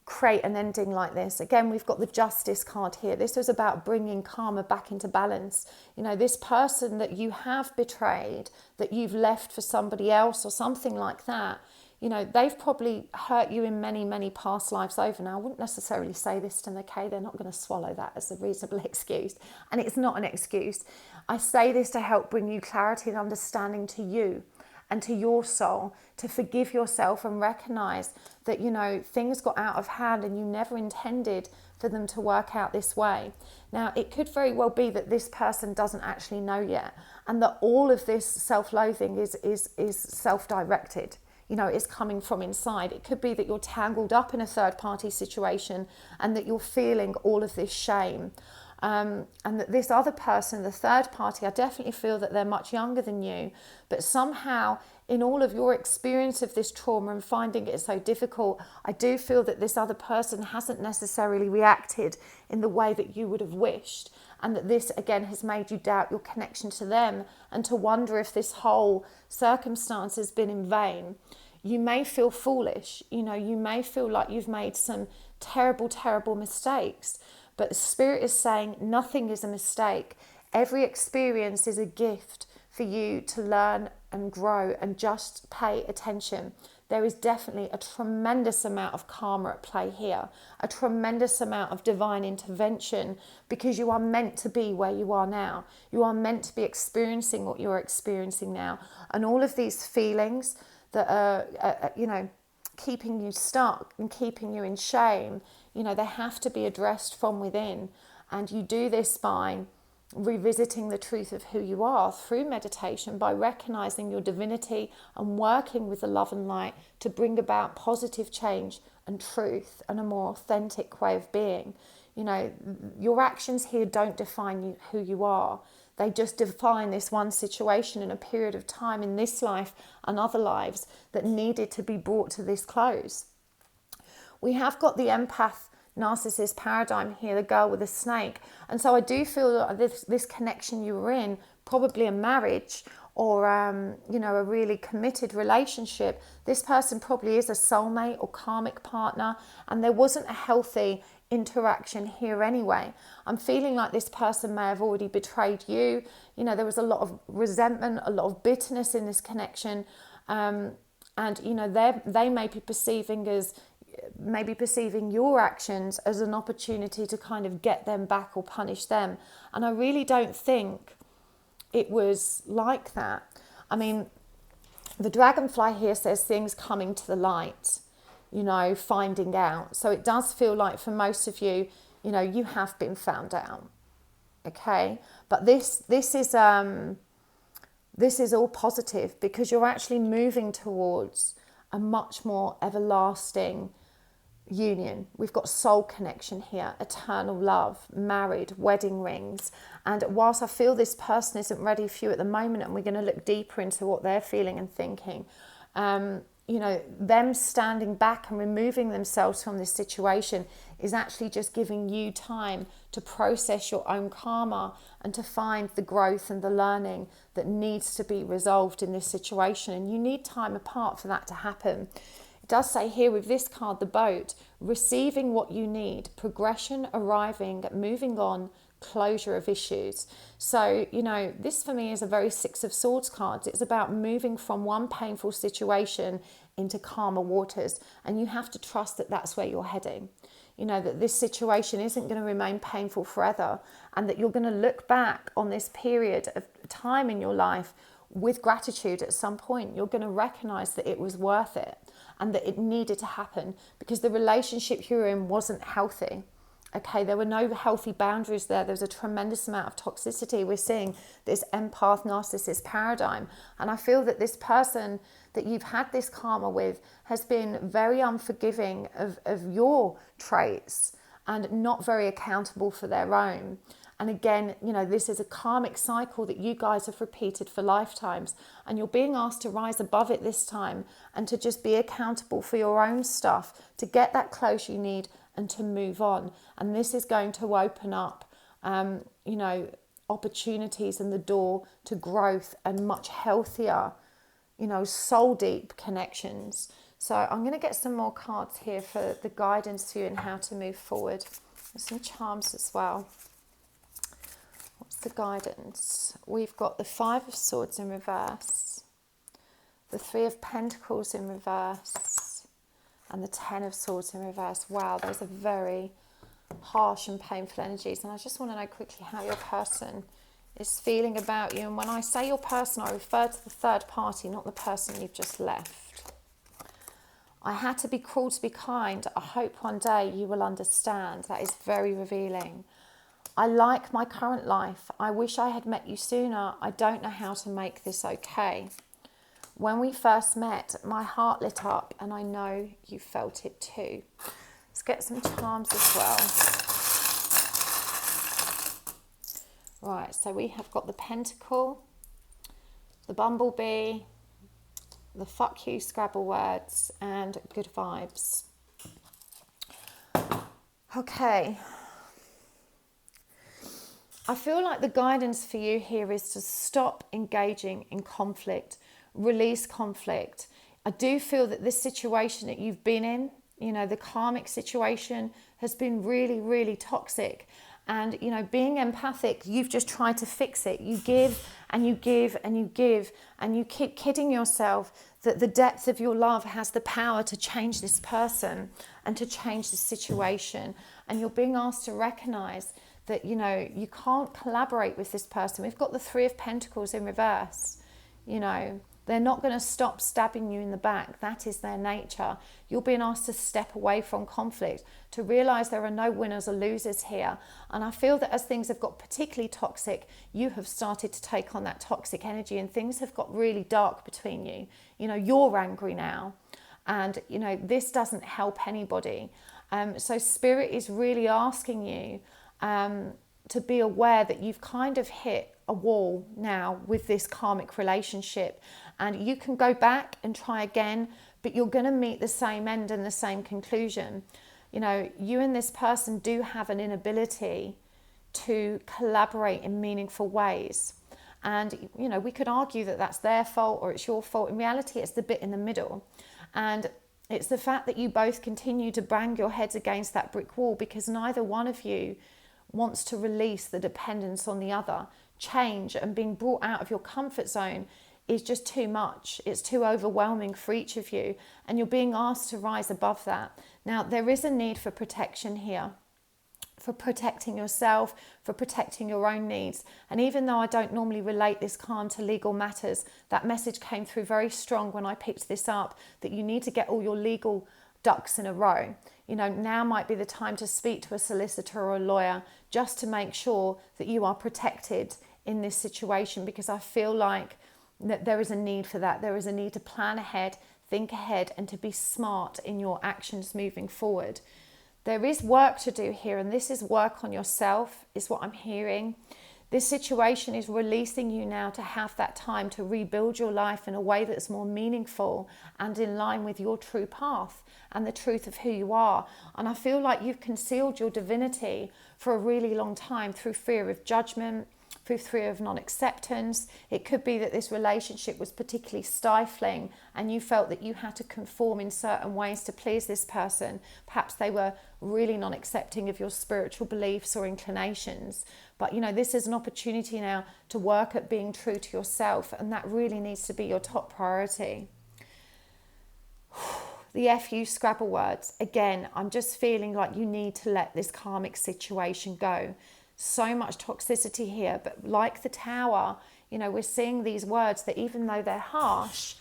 create an ending like this. Again, we've got the Justice card here. This was about bringing karma back into balance. You know, this person that you have betrayed, that you've left for somebody else or something like that, you know, they've probably hurt you in many, many past lives over. Now, I wouldn't necessarily say this to them, okay? They're not going to swallow that as a reasonable excuse. And it's not an excuse. I say this to help bring you clarity and understanding to you and to your soul, to forgive yourself and recognize that, you know, things got out of hand and you never intended for them to work out this way. Now, it could very well be that this person doesn't actually know yet, and that all of this self-loathing is self-directed. You know, it's coming from inside. It could be that you're tangled up in a third-party situation and that you're feeling all of this shame. And that this other person, the third party, I definitely feel that they're much younger than you, but somehow in all of your experience of this trauma and finding it so difficult, I do feel that this other person hasn't necessarily reacted in the way that you would have wished, and that this again has made you doubt your connection to them and to wonder if this whole circumstance has been in vain. You may feel foolish, you know, you may feel like you've made some terrible, terrible mistakes. But the Spirit is saying nothing is a mistake. Every experience is a gift for you to learn and grow, and just pay attention. There is definitely a tremendous amount of karma at play here, a tremendous amount of divine intervention, because you are meant to be where you are now. You are meant to be experiencing what you're experiencing now. And all of these feelings that are you know, keeping you stuck and keeping you in shame, you know, they have to be addressed from within. And you do this by revisiting the truth of who you are through meditation, by recognizing your divinity and working with the love and light to bring about positive change and truth and a more authentic way of being. You know, your actions here don't define you, who you are. They just define this one situation in a period of time in this life and other lives that needed to be brought to this close. We have got the empath narcissist paradigm here, the girl with the snake. And so I do feel that this connection you were in, probably a marriage or, you know, a really committed relationship, this person probably is a soulmate or karmic partner, and there wasn't a healthy interaction here anyway. I'm feeling like this person may have already betrayed you. You know, there was a lot of resentment, a lot of bitterness in this connection. And, you know, they may be perceiving your actions as an opportunity to kind of get them back or punish them. And I really don't think it was like that. I mean, the dragonfly here says things coming to the light, you know, finding out. So it does feel like for most of you, you know, you have been found out. Okay. But this is all positive, because you're actually moving towards a much more everlasting union. We've got soul connection here, eternal love, married, wedding rings. And whilst I feel this person isn't ready for you at the moment, and we're going to look deeper into what they're feeling and thinking, you know, them standing back and removing themselves from this situation is actually just giving you time to process your own karma and to find the growth and the learning that needs to be resolved in this situation. And you need time apart for that to happen. It does say here with this card, the boat, receiving what you need, progression, arriving, moving on, closure of issues. So, you know, this for me is a very Six of Swords card. It's about moving from one painful situation into calmer waters, and you have to trust that that's where you're heading. You know, that this situation isn't going to remain painful forever, and that you're going to look back on this period of time in your life with gratitude at some point. You're going to recognize that it was worth it and that it needed to happen, because the relationship you were in wasn't healthy. Okay, there were no healthy boundaries there. There's a tremendous amount of toxicity. We're seeing this empath narcissist paradigm. And I feel that this person that you've had this karma with has been very unforgiving of your traits and not very accountable for their own. And again, you know, this is a karmic cycle that you guys have repeated for lifetimes, and you're being asked to rise above it this time and to just be accountable for your own stuff, to get that close you need and to move on. And this is going to open up, you know, opportunities and the door to growth and much healthier, you know, soul deep connections. So I'm going to get some more cards here for the guidance to you and how to move forward. There's some charms as well. What's the guidance? We've got the Five of Swords in reverse, the Three of Pentacles in reverse, and the Ten of Swords in reverse. Wow, those are very harsh and painful energies. And I just want to know quickly how your person is feeling about you. And when I say your person, I refer to the third party, not the person you've just left. I had to be cruel to be kind. I hope one day you will understand. That is very revealing. I like my current life. I wish I had met you sooner. I don't know how to make this okay. When we first met, my heart lit up, and I know you felt it too. Let's get some charms as well. Right, so we have got the Pentacle, the Bumblebee, the fuck you Scrabble words, and good vibes. Okay. I feel like the guidance for you here is to stop engaging in conflict, release conflict. I do feel that this situation that you've been in, you know, the karmic situation has been really, really toxic. And, you know, being empathic, you've just tried to fix it. You give and you give and you give, and you keep kidding yourself that the depth of your love has the power to change this person and to change the situation. And you're being asked to recognize that, you know, you can't collaborate with this person. We've got the Three of Pentacles in reverse. You know, they're not going to stop stabbing you in the back. That is their nature. You're being asked to step away from conflict, to realize there are no winners or losers here. And I feel that as things have got particularly toxic, you have started to take on that toxic energy, and things have got really dark between you. You know, you're angry now, and, you know, this doesn't help anybody. So Spirit is really asking you to be aware that you've kind of hit a wall now with this karmic relationship, and you can go back and try again, but you're going to meet the same end and the same conclusion. You know, you and this person do have an inability to collaborate in meaningful ways. And, you know, we could argue that that's their fault or it's your fault. In reality, it's the bit in the middle. And it's the fact that you both continue to bang your heads against that brick wall because neither one of you wants to release the dependence on the other. Change and being brought out of your comfort zone is just too much. It's too overwhelming for each of you, and you're being asked to rise above that. Now, there is a need for protection here, for protecting yourself, for protecting your own needs. And even though I don't normally relate this calm to legal matters, that message came through very strong when I picked this up, that you need to get all your legal ducks in a row. You know, now might be the time to speak to a solicitor or a lawyer just to make sure that you are protected in this situation, because I feel like that there is a need for that. There is a need to plan ahead, think ahead, and to be smart in your actions moving forward. There is work to do here, and this is work on yourself, is what I'm hearing. This situation is releasing you now to have that time to rebuild your life in a way that's more meaningful and in line with your true path and the truth of who you are. And I feel like you've concealed your divinity for a really long time through fear of judgment, through fear of non-acceptance. It could be that this relationship was particularly stifling and you felt that you had to conform in certain ways to please this person. Perhaps they were really non-accepting of your spiritual beliefs or inclinations. But, you know, this is an opportunity now to work at being true to yourself, and that really needs to be your top priority. The FU Scrabble words. Again, I'm just feeling like you need to let this karmic situation go. So much toxicity here, but like the Tower, you know, we're seeing these words that even though they're harsh,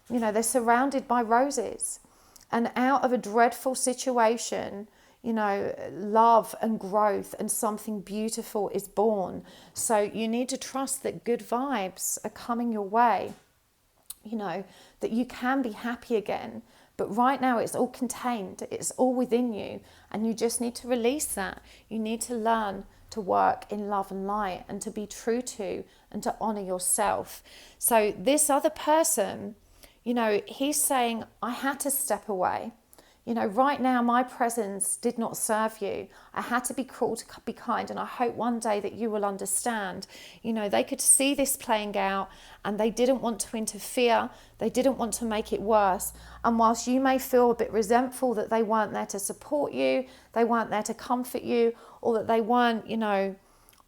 you know, they're surrounded by roses. And out of a dreadful situation, love and growth, and something beautiful is born. So you need to trust that good vibes are coming your way, that you can be happy again. But right now it's all contained, it's all within you, and you just need to release that. You need to learn to work in love and light, and to be true to and to honor yourself. So this other person, he's saying, I had to step away. Right now my presence did not serve you. I had to be cruel to be kind, and I hope one day that you will understand. They could see this playing out, and they didn't want to interfere. They didn't want to make it worse. And whilst you may feel a bit resentful that they weren't there to support you, they weren't there to comfort you, or that they weren't,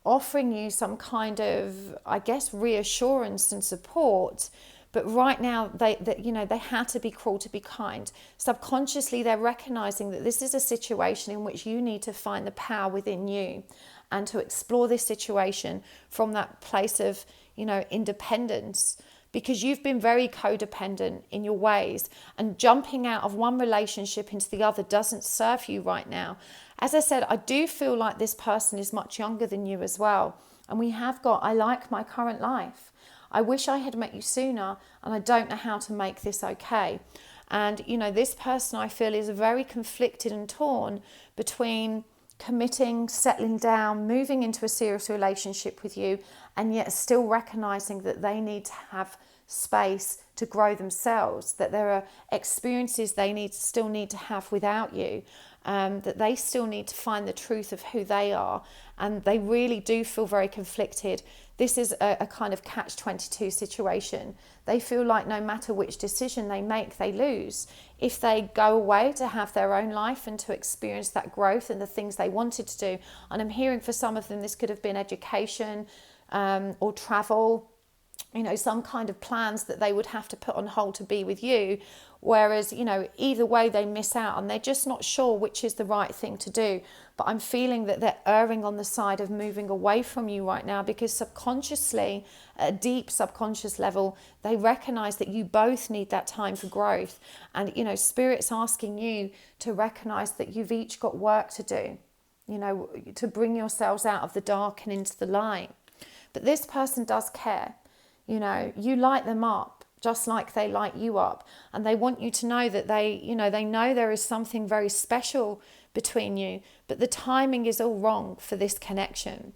offering you some kind of, I guess, reassurance and support, but right now they had to be cruel to be kind. Subconsciously, they're recognizing that this is a situation in which you need to find the power within you, and to explore this situation from that place of, independence, because you've been very codependent in your ways, and jumping out of one relationship into the other doesn't serve you right now. As I said, I do feel like this person is much younger than you as well. And we have got, I like my current life. I wish I had met you sooner, and I don't know how to make this okay. And, this person, I feel, is very conflicted and torn between committing, settling down, moving into a serious relationship with you, and yet still recognizing that they need to have space to grow themselves, that there are experiences they still need to have without you, that they still need to find the truth of who they are, and they really do feel very conflicted. This is a kind of catch-22 situation. They feel like no matter which decision they make, they lose. If they go away to have their own life and to experience that growth and the things they wanted to do, and I'm hearing for some of them this could have been education or travel, some kind of plans that they would have to put on hold to be with you. Whereas, either way they miss out, and they're just not sure which is the right thing to do. But I'm feeling that they're erring on the side of moving away from you right now, because subconsciously, at a deep subconscious level, they recognize that you both need that time for growth. And, Spirit's asking you to recognize that you've each got work to do, to bring yourselves out of the dark and into the light. But this person does care. You light them up just like they light you up, and they want you to know that they know there is something very special between you, but the timing is all wrong for this connection.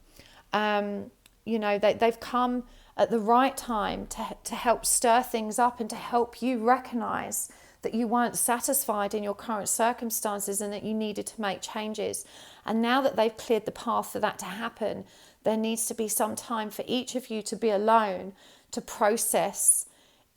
They've come at the right time to help stir things up, and to help you recognize that you weren't satisfied in your current circumstances, and that you needed to make changes. And now that they've cleared the path for that to happen, there needs to be some time for each of you to be alone, to process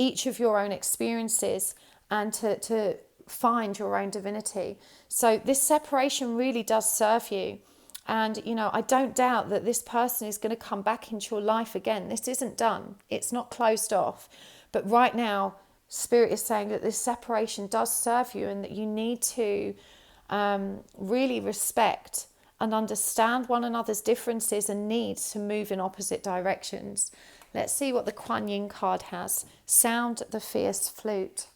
each of your own experiences, and to find your own divinity. So this separation really does serve you. And, I don't doubt that this person is going to come back into your life again. This isn't done. It's not closed off. But right now, Spirit is saying that this separation does serve you, and that you need to really respect and understand one another's differences and needs to move in opposite directions. Let's see what the Kwan Yin card has. Sound the fierce flute.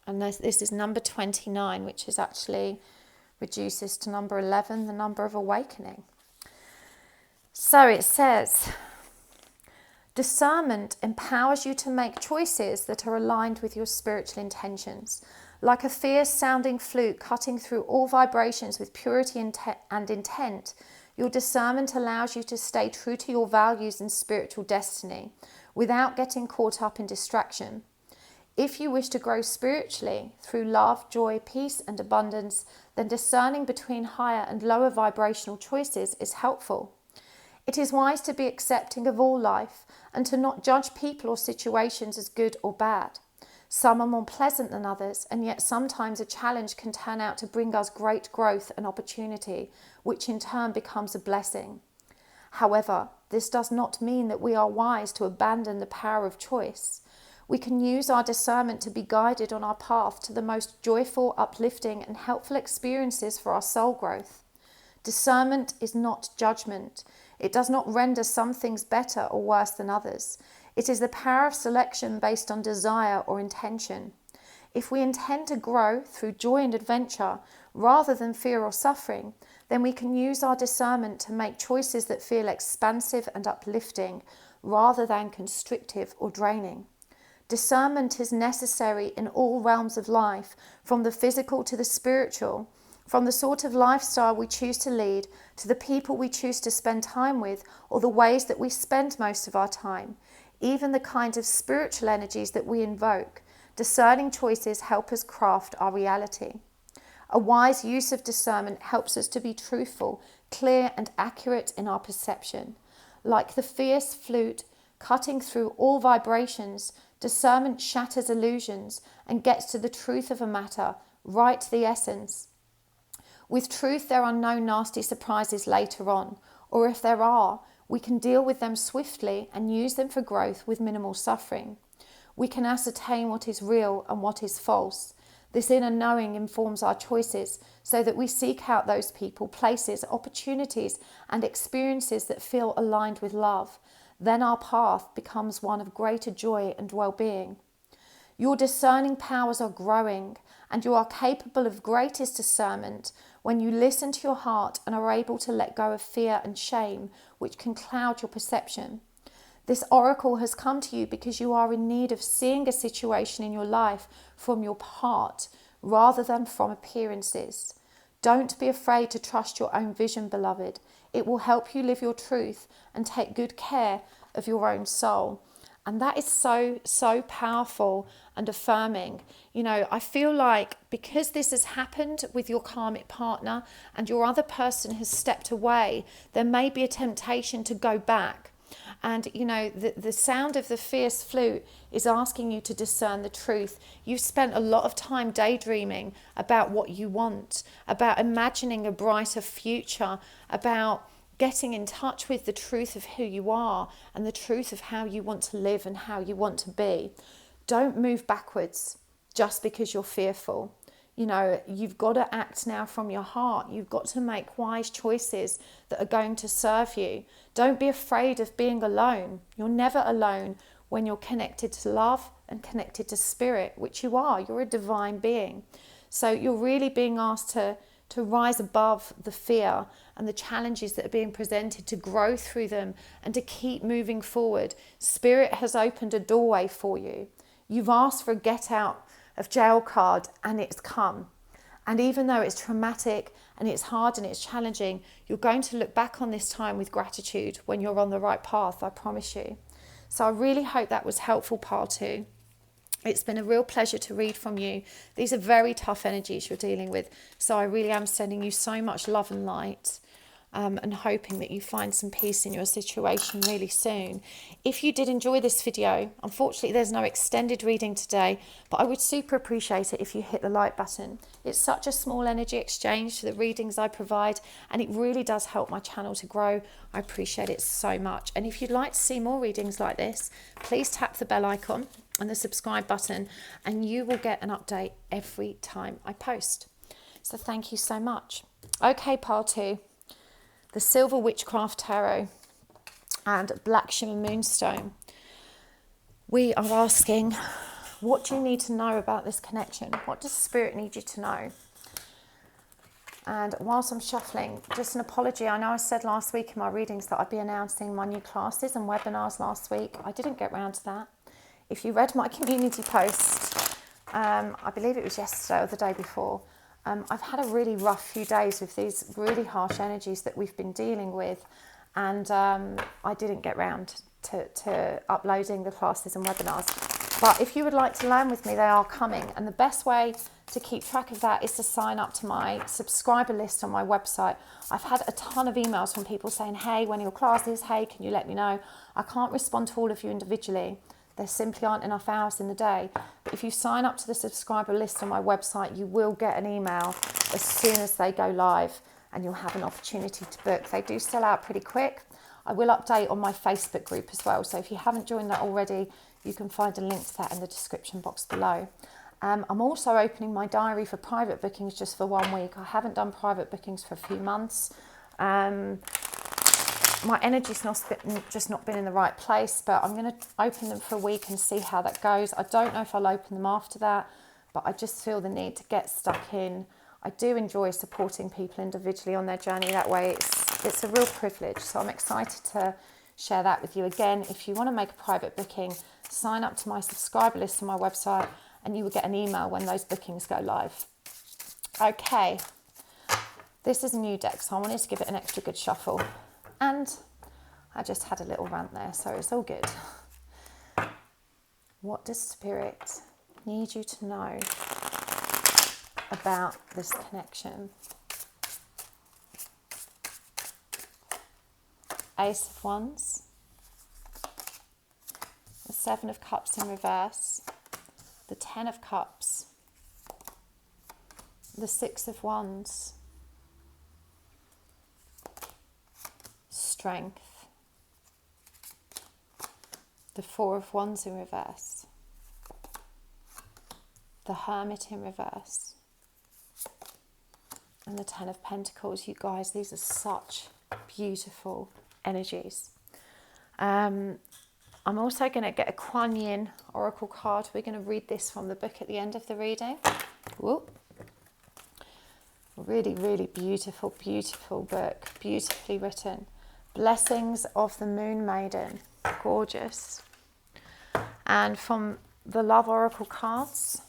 And this is number 29, which is actually reduces to number 11, the number of awakening. So it says, discernment empowers you to make choices that are aligned with your spiritual intentions. Like a fierce sounding flute cutting through all vibrations with purity and intent, your discernment allows you to stay true to your values and spiritual destiny without getting caught up in distraction. If you wish to grow spiritually through love, joy, peace, and abundance, then discerning between higher and lower vibrational choices is helpful. It is wise to be accepting of all life and to not judge people or situations as good or bad. Some are more pleasant than others, and yet sometimes a challenge can turn out to bring us great growth and opportunity, which in turn becomes a blessing. However, this does not mean that we are wise to abandon the power of choice. We can use our discernment to be guided on our path to the most joyful, uplifting, and helpful experiences for our soul growth. Discernment is not judgment. It does not render some things better or worse than others. It is the power of selection based on desire or intention. If we intend to grow through joy and adventure, rather than fear or suffering, then we can use our discernment to make choices that feel expansive and uplifting rather than constrictive or draining. Discernment is necessary in all realms of life, from the physical to the spiritual, from the sort of lifestyle we choose to lead to the people we choose to spend time with, or the ways that we spend most of our time, even the kinds of spiritual energies that we invoke. Discerning choices help us craft our reality. A wise use of discernment helps us to be truthful, clear, and accurate in our perception. Like the fierce flute cutting through all vibrations, discernment shatters illusions and gets to the truth of a matter, right to the essence. With truth, there are no nasty surprises later on, or if there are, we can deal with them swiftly and use them for growth with minimal suffering. We can ascertain what is real and what is false. This inner knowing informs our choices so that we seek out those people, places, opportunities, and experiences that feel aligned with love. Then our path becomes one of greater joy and well-being. Your discerning powers are growing, and you are capable of greatest discernment when you listen to your heart and are able to let go of fear and shame, which can cloud your perception. This oracle has come to you because you are in need of seeing a situation in your life from your heart rather than from appearances. Don't be afraid to trust your own vision, beloved. It will help you live your truth and take good care of your own soul. And that is so, so powerful and affirming. You know, I feel like because this has happened with your karmic partner and your other person has stepped away, there may be a temptation to go back. And, you know, the sound of the fierce flute is asking you to discern the truth. You've spent a lot of time daydreaming about what you want, about imagining a brighter future, about getting in touch with the truth of who you are and the truth of how you want to live and how you want to be. Don't move backwards just because you're fearful. You know, you've got to act now from your heart. You've got to make wise choices that are going to serve you. Don't be afraid of being alone. You're never alone when you're connected to love and connected to spirit, which you are. You're a divine being. So you're really being asked to rise above the fear and the challenges that are being presented, to grow through them and to keep moving forward. Spirit has opened a doorway for you. You've asked for a get out of jail card and it's come. And even though it's traumatic and it's hard and it's challenging, you're going to look back on this time with gratitude when you're on the right path, I promise you. So I really hope that was helpful, part 2. It's been a real pleasure to read from you. These are very tough energies you're dealing with. So I really am sending you so much love and light, and hoping that you find some peace in your situation really soon. If you did enjoy this video, unfortunately there's no extended reading today, but I would super appreciate it if you hit the like button. It's such a small energy exchange to the readings I provide, and it really does help my channel to grow. I appreciate it so much. And if you'd like to see more readings like this, please tap the bell icon and the subscribe button, and you will get an update every time I post. So thank you so much. Okay, part 2. The Silver Witchcraft Tarot and Black Shimmer Moonstone. We are asking, what do you need to know about this connection? What does Spirit need you to know? And whilst I'm shuffling, just an apology. I know I said last week in my readings that I'd be announcing my new classes and webinars last week. I didn't get round to that. If you read my community post, I believe it was yesterday or the day before, I've had a really rough few days with these really harsh energies that we've been dealing with, and I didn't get round to uploading the classes and webinars. But if you would like to learn with me, they are coming, and the best way to keep track of that is to sign up to my subscriber list on my website. I've had a ton of emails from people saying, hey, when are your classes? Hey, can you let me know? I can't respond to all of you individually. There simply aren't enough hours in the day. But if you sign up to the subscriber list on my website, you will get an email as soon as they go live, and you'll have an opportunity to book. They do sell out pretty quick. I will update on my Facebook group as well. So if you haven't joined that already, you can find a link to that in the description box below. I'm also opening my diary for private bookings just for 1 week. I haven't done private bookings for a few months. My energy's just not been in the right place, but I'm going to open them for a week and see how that goes. I don't know if I'll open them after that, but I just feel the need to get stuck in. I do enjoy supporting people individually on their journey that way. It's a real privilege. So I'm excited to share that with you. Again, if you want to make a private booking, sign up to my subscriber list on my website and you will get an email when those bookings go live. Okay, this is a new deck, so I wanted to give it an extra good shuffle. And I just had a little rant there, so it's all good. What does Spirit need you to know about this connection? Ace of Wands, the Seven of Cups in reverse, the Ten of Cups, the Six of Wands, Strength, the Four of Wands in reverse, the Hermit in reverse, and the Ten of Pentacles. You guys, these are such beautiful energies. I'm also going to get a Kwan Yin Oracle card. We're going to read this from the book at the end of the reading. Whoop. Really, really beautiful, beautiful book. Beautifully written. Blessings of the Moon Maiden. Gorgeous. And from the Love Oracle cards,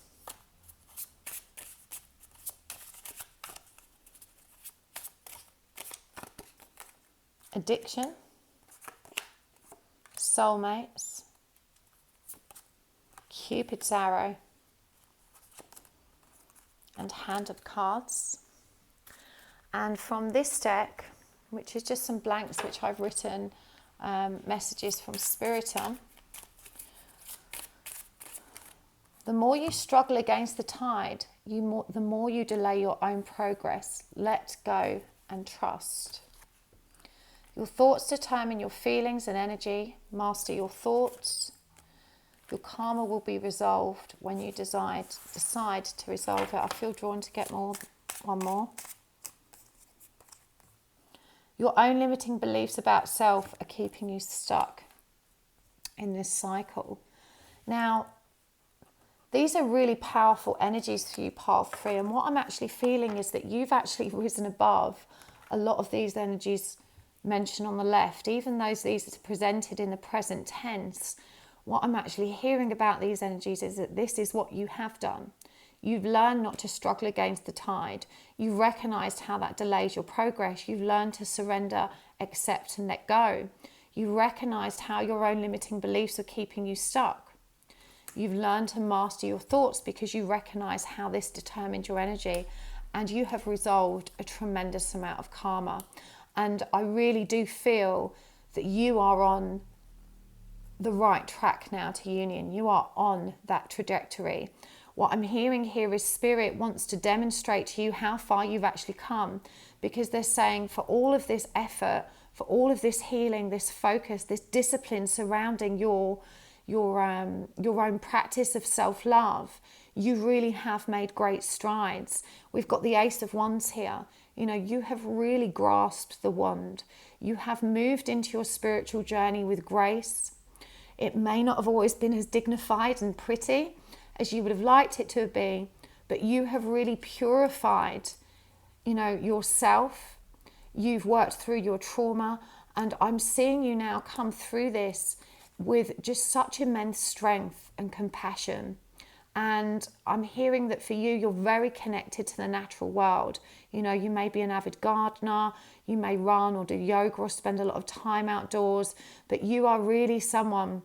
Addiction, Soulmates, Cupid's Arrow, and Hand of Cards. And from this deck, which is just some blanks which I've written messages from Spirit on, the more you struggle against the tide, the more you delay your own progress. Let go and trust. Your thoughts determine your feelings and energy. Master your thoughts. Your karma will be resolved when you decide to resolve it. I feel drawn to get one more. Your own limiting beliefs about self are keeping you stuck in this cycle. Now, these are really powerful energies for you, Path 3. And what I'm actually feeling is that you've actually risen above a lot of these energies mentioned on the left, even though these are presented in the present tense. What I'm actually hearing about these energies is that this is what you have done. You've learned not to struggle against the tide. You've recognized how that delays your progress. You've learned to surrender, accept and let go. You recognized how your own limiting beliefs are keeping you stuck. You've learned to master your thoughts because you recognize how this determined your energy, and you have resolved a tremendous amount of karma. And I really do feel that you are on the right track now to union. You are on that trajectory. What I'm hearing here is Spirit wants to demonstrate to you how far you've actually come, because they're saying for all of this effort, for all of this healing, this focus, this discipline surrounding your own practice of self-love, you really have made great strides. We've got the Ace of Wands here. You know, you have really grasped the wand. You have moved into your spiritual journey with grace. It may not have always been as dignified and pretty as you would have liked it to be, but you have really purified, yourself. You've worked through your trauma, and I'm seeing you now come through this with just such immense strength and compassion. And I'm hearing that for you, you're very connected to the natural world. You know, you may be an avid gardener, you may run or do yoga or spend a lot of time outdoors, but you are really someone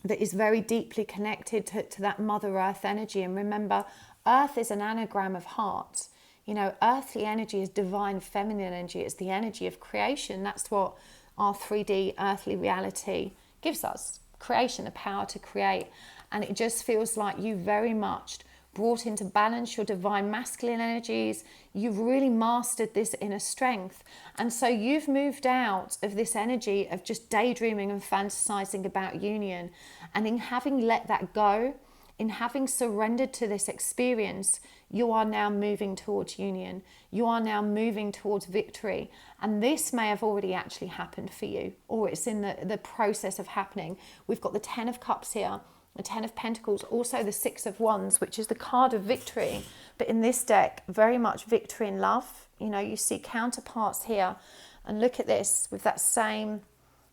that is very deeply connected to that Mother Earth energy. And remember, Earth is an anagram of heart. You know, earthly energy is divine feminine energy. It's the energy of creation. That's what our 3D earthly reality gives us. Creation, the power to create. And it just feels like you very much brought into balance your divine masculine energies. You've really mastered this inner strength. And so you've moved out of this energy of just daydreaming and fantasizing about union. And in having let that go, in having surrendered to this experience, you are now moving towards union. You are now moving towards victory. And this may have already actually happened for you, or it's in the process of happening. We've got the Ten of Cups here. the Ten of Pentacles, also the Six of Wands, which is the card of victory. But in this deck, very much victory in love. You know, you see counterparts here. And look at this with that same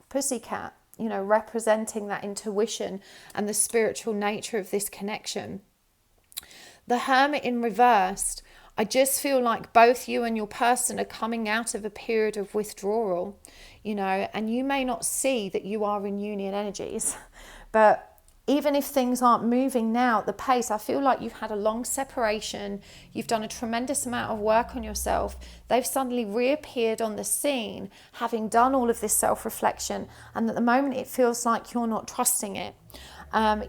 pussycat, you know, representing that intuition and the spiritual nature of this connection. The Hermit in reversed, I just feel like both you and your person are coming out of a period of withdrawal, you know, and you may not see that you are in union energies, but even if things aren't moving now at the pace, I feel like you've had a long separation, you've done a tremendous amount of work on yourself, they've suddenly reappeared on the scene, having done all of this self-reflection, and at the moment it feels like you're not trusting it.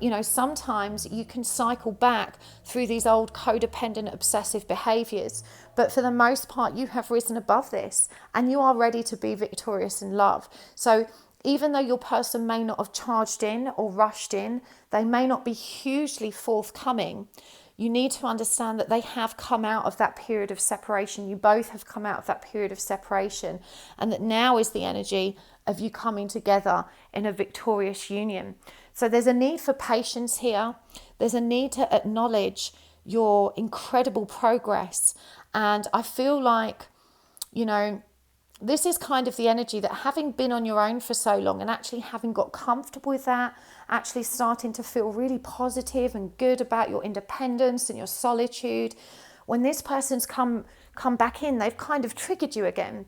You know, sometimes you can cycle back through these old codependent obsessive behaviors, but for the most part you have risen above this and you are ready to be victorious in love. So even though your person may not have charged in or rushed in, they may not be hugely forthcoming, you need to understand that they have come out of that period of separation. You both have come out of that period of separation, and that now is the energy of you coming together in a victorious union. So there's a need for patience here. There's a need to acknowledge your incredible progress. And I feel like, you know, this is kind of the energy that, having been on your own for so long and actually having got comfortable with that, actually starting to feel really positive and good about your independence and your solitude, when this person's come back in, they've kind of triggered you again.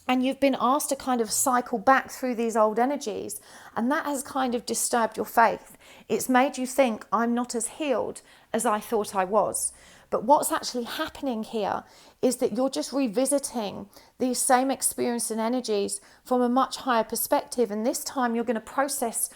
And you've been asked to kind of cycle back through these old energies. And that has kind of disturbed your faith. It's made you think, I'm not as healed as I thought I was. But what's actually happening here is that you're just revisiting these same experiences and energies from a much higher perspective. And this time you're going to process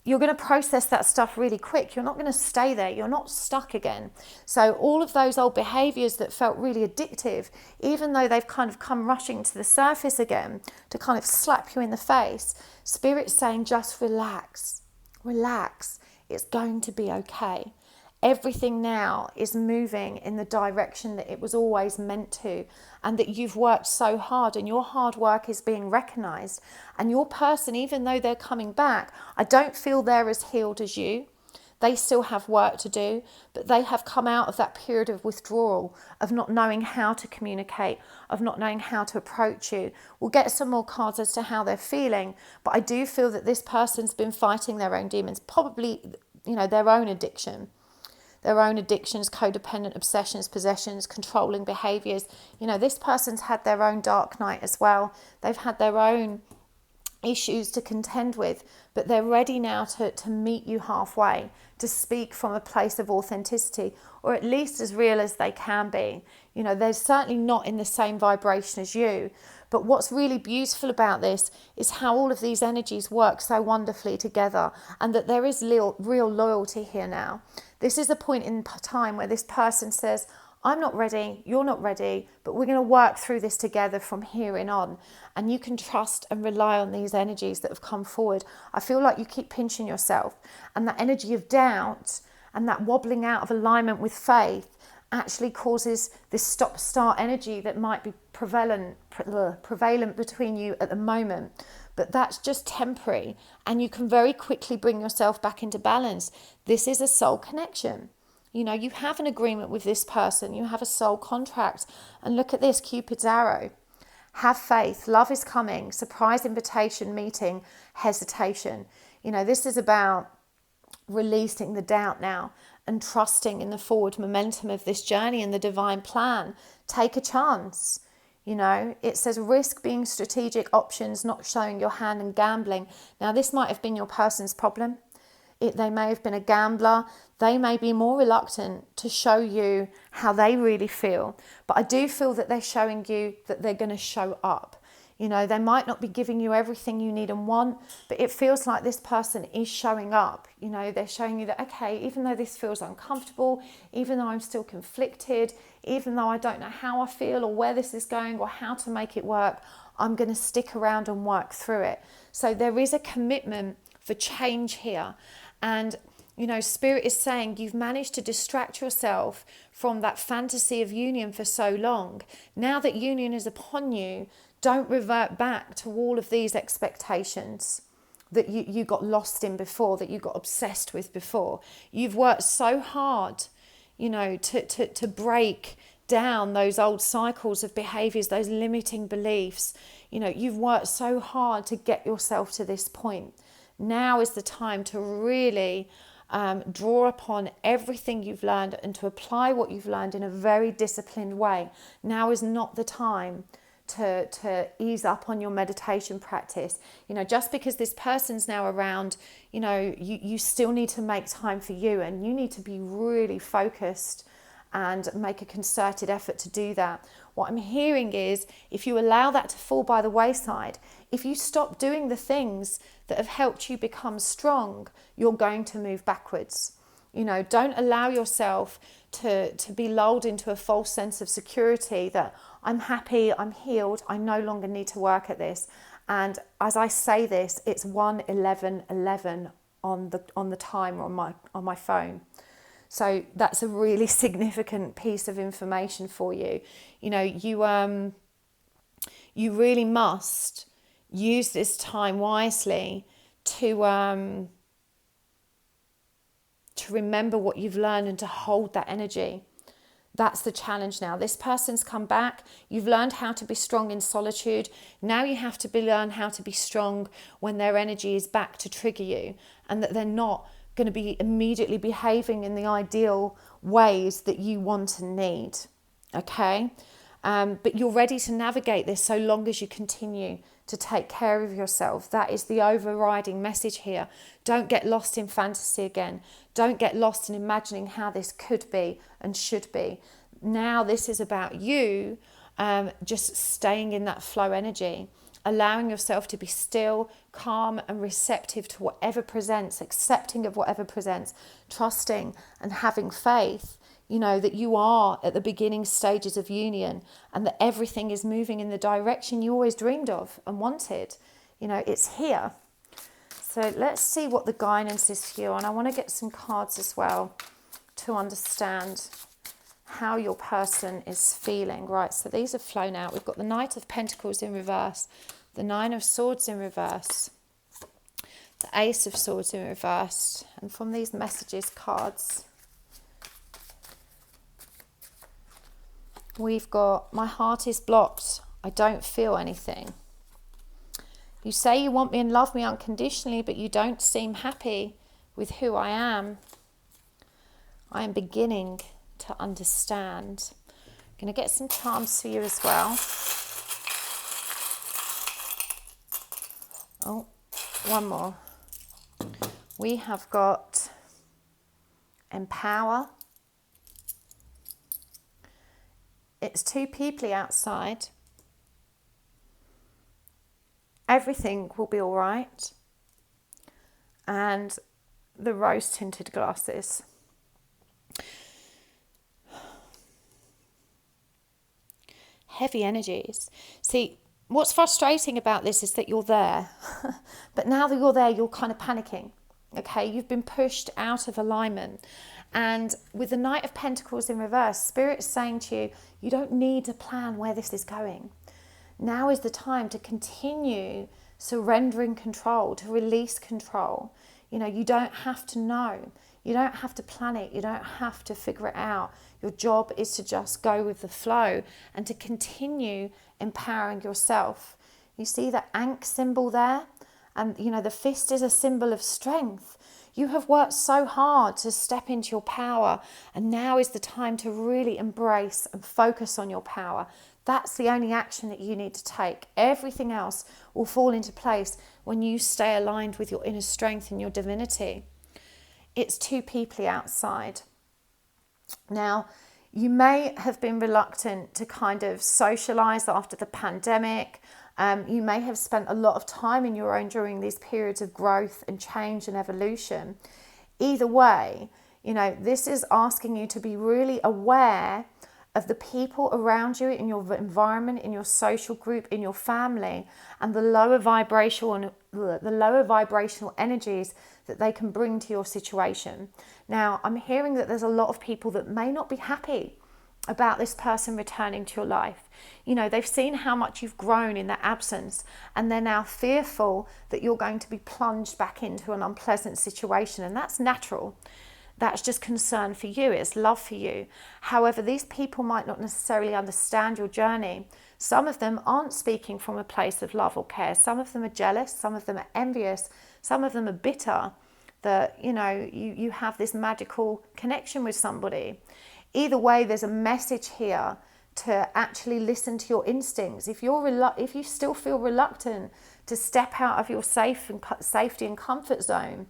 that stuff really quick. You're not going to stay there. You're not stuck again. So all of those old behaviors that felt really addictive, even though they've kind of come rushing to the surface again to kind of slap you in the face, Spirit's saying, just relax, relax. It's going to be okay. Everything now is moving in the direction that it was always meant to, and that you've worked so hard and your hard work is being recognized. And your person, even though they're coming back, I don't feel they're as healed as you. They still have work to do, but they have come out of that period of withdrawal, of not knowing how to communicate, of not knowing how to approach you. We'll get some more cards as to how they're feeling, but I do feel that this person's been fighting their own demons, probably, you know, their own addictions, codependent obsessions, possessions, controlling behaviors. You know, this person's had their own dark night as well. They've had their own issues to contend with, but they're ready now to meet you halfway, to speak from a place of authenticity, or at least as real as they can be. You know, they're certainly not in the same vibration as you. But what's really beautiful about this is how all of these energies work so wonderfully together, and that there is real loyalty here now. This is a point in time where this person says, I'm not ready, you're not ready, but we're going to work through this together from here in on. And you can trust and rely on these energies that have come forward. I feel like you keep pinching yourself, and that energy of doubt and that wobbling out of alignment with faith actually causes this stop-start energy that might be prevalent between you at the moment. But that's just temporary, and you can very quickly bring yourself back into balance. This is a soul connection. You know, you have an agreement with this person, you have a soul contract. And look at this, Cupid's arrow. Have faith, love is coming, surprise invitation, meeting, hesitation. You know, this is about releasing the doubt now and trusting in the forward momentum of this journey and the divine plan. Take a chance. You know, it says risk being strategic, options, not showing your hand, and gambling. Now, this might have been your person's problem. They may have been a gambler. They may be more reluctant to show you how they really feel. But I do feel that they're showing you that they're going to show up. You know, they might not be giving you everything you need and want, but it feels like this person is showing up. You know, they're showing you that, okay, even though this feels uncomfortable, even though I'm still conflicted, even though I don't know how I feel or where this is going or how to make it work, I'm going to stick around and work through it. So there is a commitment for change here. And, you know, Spirit is saying you've managed to distract yourself from that fantasy of union for so long. Now that union is upon you, don't revert back to all of these expectations. that you got lost in before, that you got obsessed with before. You've worked so hard, you know, to break down those old cycles of behaviors, those limiting beliefs. You know, you've worked so hard to get yourself to this point. Now is the time to really draw upon everything you've learned and to apply what you've learned in a very disciplined way. Now is not the time to ease up on your meditation practice. You know, just because this person's now around, you know, you still need to make time for you, and you need to be really focused and make a concerted effort to do that. What I'm hearing is, if you allow that to fall by the wayside, if you stop doing the things that have helped you become strong, you're going to move backwards. You know, don't allow yourself to be lulled into a false sense of security that I'm happy, I'm healed, I no longer need to work at this. And as I say this, it's 1:11:11 on the timer on my phone. So that's a really significant piece of information for you. You know, you really must use this time wisely to remember what you've learned and to hold that energy. That's the challenge now. This person's come back. You've learned how to be strong in solitude. Now you have to learn how to be strong when their energy is back to trigger you, and that they're not going to be immediately behaving in the ideal ways that you want and need. Okay? But you're ready to navigate this so long as you continue to take care of yourself. That is the overriding message here. Don't get lost in fantasy again. Don't get lost in imagining how this could be and should be. Now this is about you just staying in that flow energy, allowing yourself to be still, calm and receptive to whatever presents, accepting of whatever presents, trusting and having faith, you know, that you are at the beginning stages of union and that everything is moving in the direction you always dreamed of and wanted. You know, it's here. So let's see what the guidance is for you. And I want to get some cards as well to understand how your person is feeling. Right, so these have flown out. We've got the Knight of Pentacles in reverse, the Nine of Swords in reverse, the Ace of Swords in reverse. And from these messages cards, we've got, my heart is blocked. I don't feel anything. You say you want me and love me unconditionally, but you don't seem happy with who I am. I am beginning to understand. I'm going to get some charms for you as well. Oh, one more. We have got Empower. It's too peoply outside. Everything will be all right. And the rose-tinted glasses. Heavy energies. See, what's frustrating about this is that you're there. But now that you're there, you're kind of panicking. Okay, you've been pushed out of alignment. And with the Knight of Pentacles in reverse, Spirit's saying to you, you don't need to plan where this is going. Now is the time to continue surrendering control, to release control. You know, you don't have to know. You don't have to plan it. You don't have to figure it out. Your job is to just go with the flow and to continue empowering yourself. You see the Ankh symbol there? And, you know, the fist is a symbol of strength. You have worked so hard to step into your power, and now is the time to really embrace and focus on your power. That's the only action that you need to take. Everything else will fall into place when you stay aligned with your inner strength and your divinity. It's too peoply outside. Now, you may have been reluctant to kind of socialize after the pandemic. You may have spent a lot of time in your own during these periods of growth and change and evolution. Either way, you know, this is asking you to be really aware of the people around you, in your environment, in your social group, in your family, and the lower vibrational energies that they can bring to your situation. Now, I'm hearing that there's a lot of people that may not be happy about this person returning to your life. You know, they've seen how much you've grown in their absence, and they're now fearful that you're going to be plunged back into an unpleasant situation. And that's natural. That's just concern for you. It's love for you. However, these people might not necessarily understand your journey. Some of them aren't speaking from a place of love or care. Some of them are jealous. Some of them are envious. Some of them are bitter that, you know, you have this magical connection with somebody. Either way, there's a message here to actually listen to your instincts. If you still feel reluctant to step out of your safety and comfort zone,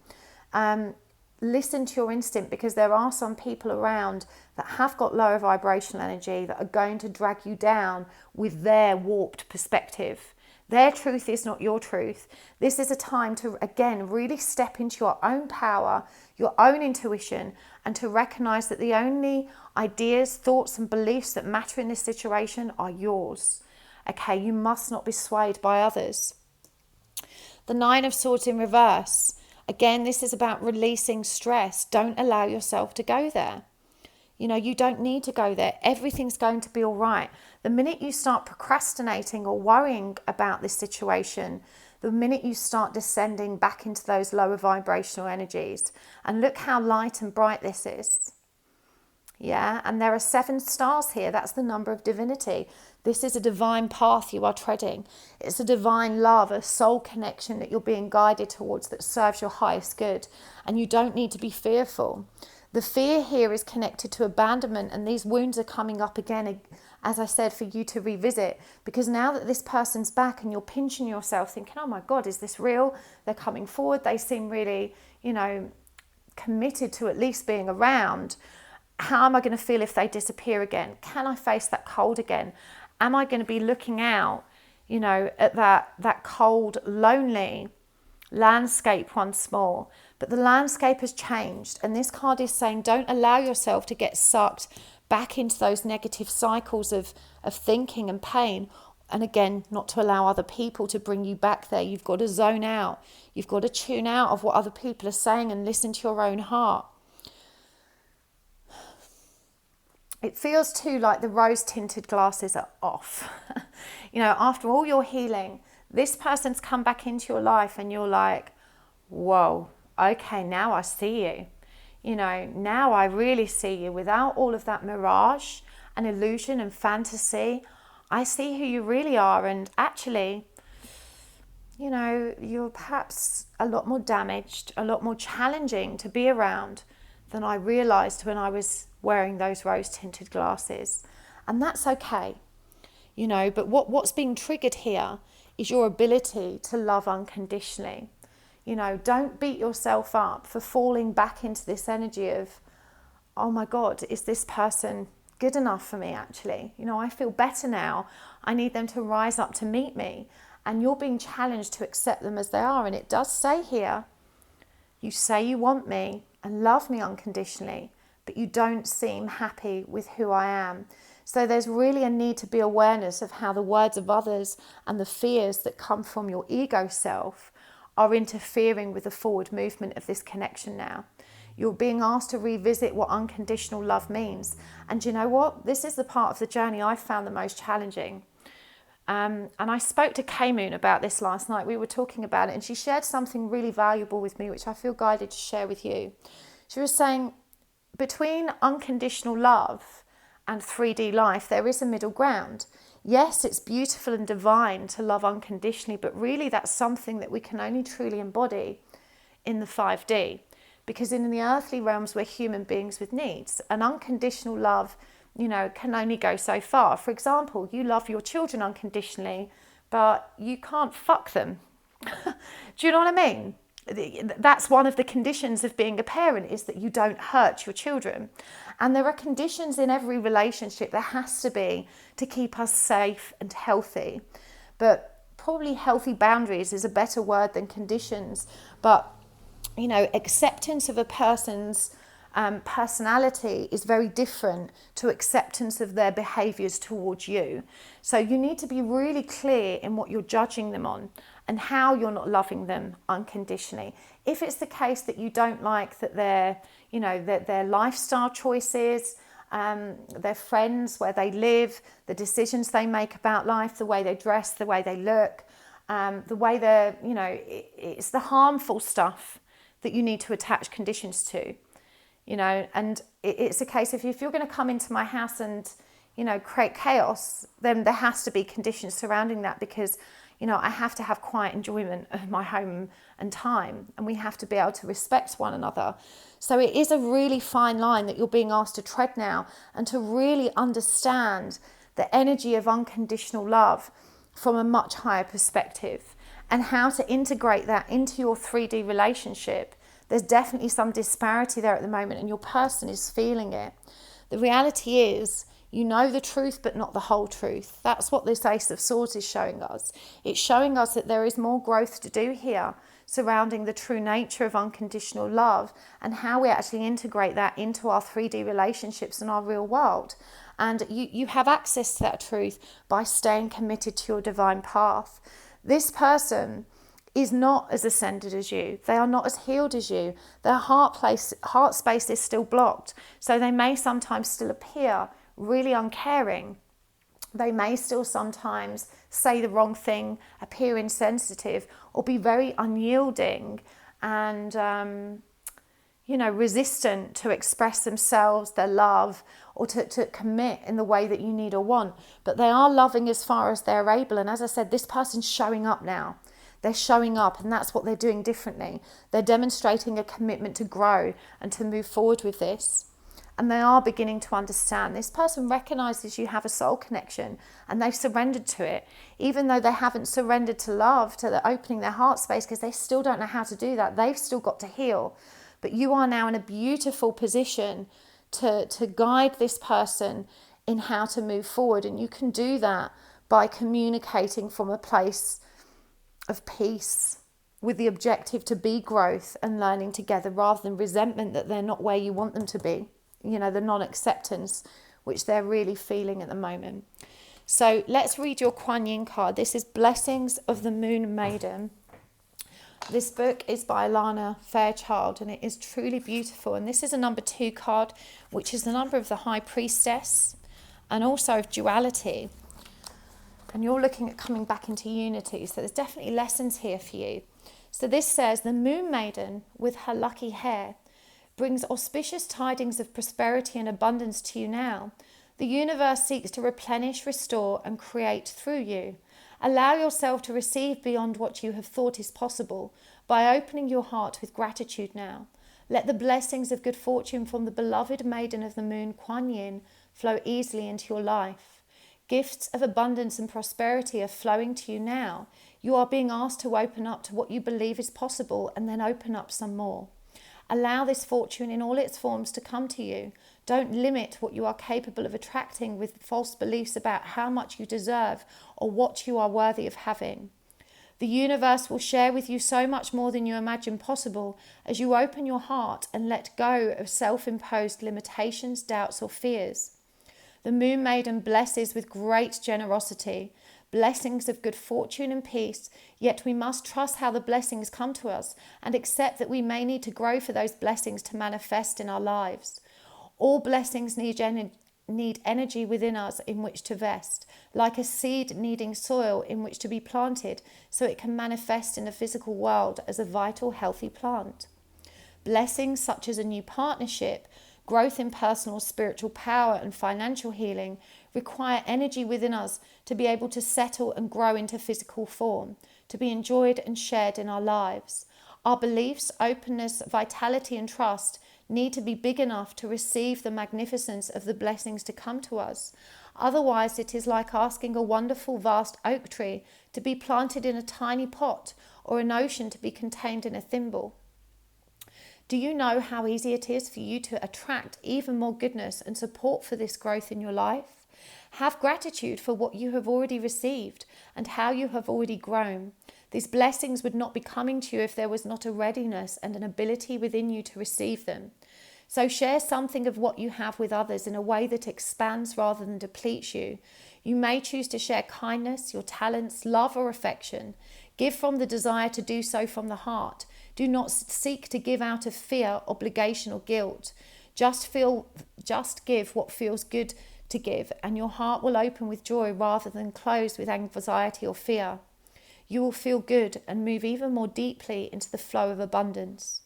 listen to your instinct, because there are some people around that have got lower vibrational energy that are going to drag you down with their warped perspective. Their truth is not your truth. This is a time to, again, really step into your own power, your own intuition, and to recognize that the only ideas, thoughts, and beliefs that matter in this situation are yours. Okay, you must not be swayed by others. The Nine of Swords in reverse. Again, this is about releasing stress. Don't allow yourself to go there. You know, you don't need to go there. Everything's going to be all right. The minute you start procrastinating or worrying about this situation, the minute you start descending back into those lower vibrational energies, and look how light and bright this is. Yeah, and there are 7 stars here. That's the number of divinity. This is a divine path you are treading. It's a divine love, a soul connection that you're being guided towards that serves your highest good. And you don't need to be fearful. The fear here is connected to abandonment, and these wounds are coming up again, as I said, for you to revisit. Because now that this person's back and you're pinching yourself thinking, oh my God, is this real? They're coming forward. They seem really, you know, committed to at least being around. How am I going to feel if they disappear again? Can I face that cold again? Am I going to be looking out, you know, at that cold, lonely landscape once more? But the landscape has changed, and this card is saying don't allow yourself to get sucked back into those negative cycles of thinking and pain. And again, not to allow other people to bring you back there. You've got to zone out. You've got to tune out of what other people are saying and listen to your own heart. It feels too like the rose-tinted glasses are off. You know, after all your healing, this person's come back into your life and you're like, whoa, okay, now I see you. You know, now I really see you without all of that mirage and illusion and fantasy. I see who you really are, and actually, you know, you're perhaps a lot more damaged, a lot more challenging to be around than I realised when I was wearing those rose-tinted glasses. And that's okay, you know, but what's being triggered here is your ability to love unconditionally. You know, don't beat yourself up for falling back into this energy of, oh my God, is this person good enough for me actually? You know, I feel better now. I need them to rise up to meet me. And you're being challenged to accept them as they are. And it does say here, you say you want me and love me unconditionally, but you don't seem happy with who I am. So there's really a need to be awareness of how the words of others and the fears that come from your ego self are interfering with the forward movement of this connection now. You're being asked to revisit what unconditional love means. And you know what? This is the part of the journey I found the most challenging. And I spoke to K-Moon about this last night. We were talking about it, and she shared something really valuable with me, which I feel guided to share with you. She was saying, between unconditional love and 3D life, there is a middle ground. Yes, it's beautiful and divine to love unconditionally, but really that's something that we can only truly embody in the 5D. Because in the earthly realms, we're human beings with needs. And unconditional love, you know, can only go so far. For example, you love your children unconditionally, but you can't fuck them. Do you know what I mean? That's one of the conditions of being a parent, is that you don't hurt your children. And there are conditions in every relationship, there has to be, to keep us safe and healthy. But probably healthy boundaries is a better word than conditions. But, you know, acceptance of a person's personality is very different to acceptance of their behaviours towards you. So you need to be really clear in what you're judging them on and how you're not loving them unconditionally. If it's the case that you don't like that their lifestyle choices their friends, where they live, the decisions they make about life, the way they dress, the way they look, the way they're, it's the harmful stuff that you need to attach conditions to, and it's a case of, if you're going to come into my house and, create chaos, then there has to be conditions surrounding that, because, I have to have quiet enjoyment of my home and time, and we have to be able to respect one another. So it is a really fine line that you're being asked to tread now, and to really understand the energy of unconditional love from a much higher perspective, and how to integrate that into your 3D relationship. There's definitely some disparity there at the moment, and your person is feeling it. The reality is, you know the truth, but not the whole truth. That's what this Ace of Swords is showing us. It's showing us that there is more growth to do here surrounding the true nature of unconditional love, and how we actually integrate that into our 3D relationships and our real world. And you have access to that truth by staying committed to your divine path. This person is not as ascended as you. They are not as healed as you. Their heart space is still blocked. So they may sometimes still appear really uncaring. They may still sometimes say the wrong thing, appear insensitive, or be very unyielding and, resistant to express themselves, their love, or to commit in the way that you need or want. But they are loving as far as they're able. And as I said, this person's showing up now. They're showing up, and that's what they're doing differently. They're demonstrating a commitment to grow and to move forward with this. And they are beginning to understand. This person recognizes you have a soul connection, and they've surrendered to it, even though they haven't surrendered to love, to the opening their heart space, because they still don't know how to do that. They've still got to heal. But you are now in a beautiful position to guide this person in how to move forward. And you can do that by communicating from a place of peace, with the objective to be growth and learning together, rather than resentment that they're not where you want them to be. The non-acceptance, which they're really feeling at the moment. So let's read your Kwan Yin card. This is Blessings of the Moon Maiden. This book is by Lana Fairchild, and it is truly beautiful. And this is a number 2 card, which is the number of the High Priestess, and also of duality. And you're looking at coming back into unity. So there's definitely lessons here for you. So this says, the Moon Maiden with her lucky hair brings auspicious tidings of prosperity and abundance to you now. The universe seeks to replenish, restore, and create through you. Allow yourself to receive beyond what you have thought is possible by opening your heart with gratitude now. Let the blessings of good fortune from the beloved Maiden of the Moon, Kwan Yin, flow easily into your life. Gifts of abundance and prosperity are flowing to you now. You are being asked to open up to what you believe is possible, and then open up some more. Allow this fortune in all its forms to come to you. Don't limit what you are capable of attracting with false beliefs about how much you deserve or what you are worthy of having. The universe will share with you so much more than you imagine possible as you open your heart and let go of self-imposed limitations, doubts, or fears. The Moon Maiden blesses with great generosity, blessings of good fortune and peace, yet we must trust how the blessings come to us and accept that we may need to grow for those blessings to manifest in our lives. All blessings need energy within us in which to vest, like a seed needing soil in which to be planted so it can manifest in the physical world as a vital, healthy plant. Blessings such as a new partnership, growth in personal spiritual power, and financial healing require energy within us to be able to settle and grow into physical form, to be enjoyed and shared in our lives. Our beliefs, openness, vitality, and trust need to be big enough to receive the magnificence of the blessings to come to us. Otherwise, it is like asking a wonderful, vast oak tree to be planted in a tiny pot, or an ocean to be contained in a thimble. Do you know how easy it is for you to attract even more goodness and support for this growth in your life? Have gratitude for what you have already received and how you have already grown. These blessings would not be coming to you if there was not a readiness and an ability within you to receive them. So share something of what you have with others in a way that expands rather than depletes you. You may choose to share kindness, your talents, love, or affection. Give from the desire to do so from the heart. Do not seek to give out of fear, obligation, or guilt. Just give what feels good to give, and your heart will open with joy rather than close with anxiety or fear. You will feel good and move even more deeply into the flow of abundance.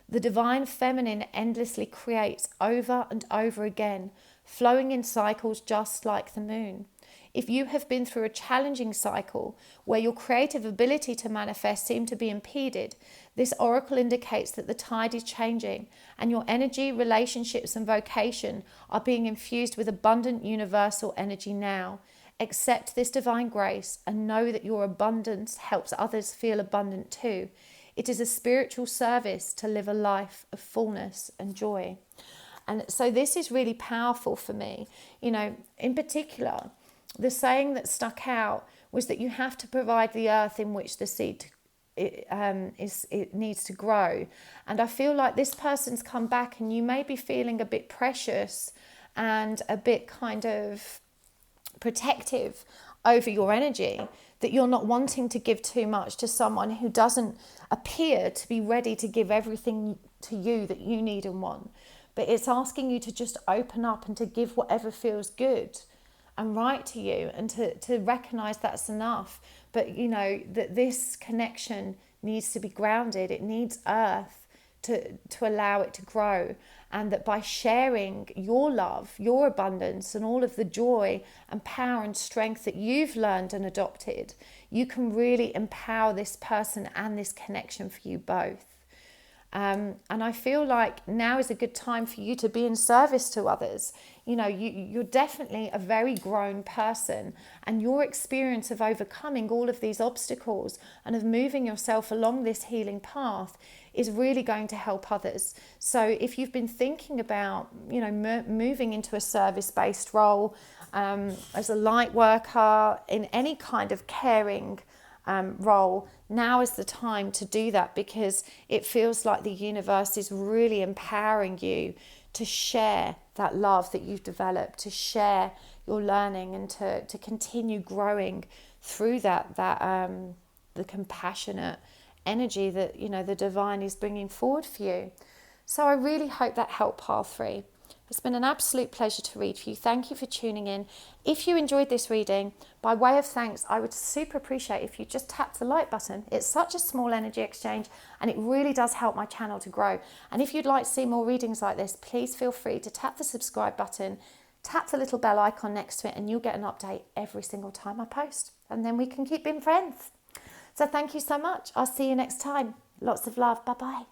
The divine feminine endlessly creates over and over again, flowing in cycles just like the moon. If you have been through a challenging cycle where your creative ability to manifest seemed to be impeded, this oracle indicates that the tide is changing and your energy, relationships and vocation are being infused with abundant universal energy now. Accept this divine grace and know that your abundance helps others feel abundant too. It is a spiritual service to live a life of fullness and joy. And so this is really powerful for me. In particular, the saying that stuck out was that you have to provide the earth in which the seed it needs to grow. And I feel like this person's come back and you may be feeling a bit precious and a bit kind of protective over your energy, that you're not wanting to give too much to someone who doesn't appear to be ready to give everything to you that you need and want. But it's asking you to just open up and to give whatever feels good and right to you, and to recognize that's enough. But that this connection needs to be grounded. It needs earth to allow it to grow, and that by sharing your love, your abundance and all of the joy and power and strength that you've learned and adopted, you can really empower this person and this connection for you both. And I feel like now is a good time for you to be in service to others. You're definitely a very grown person, and your experience of overcoming all of these obstacles and of moving yourself along this healing path is really going to help others. So if you've been thinking about, moving into a service-based role, as a light worker, in any kind of caring role, now is the time to do that, because it feels like the universe is really empowering you to share that love that you've developed, to share your learning, and to continue growing through that the compassionate energy that the divine is bringing forward for you. So I really hope that helped pile 3. It's been an absolute pleasure to read for you. Thank you for tuning in. If you enjoyed this reading, by way of thanks, I would super appreciate if you just tap the like button. It's such a small energy exchange and it really does help my channel to grow. And if you'd like to see more readings like this, please feel free to tap the subscribe button, tap the little bell icon next to it, and you'll get an update every single time I post. And then we can keep being friends. So thank you so much. I'll see you next time. Lots of love. Bye-bye.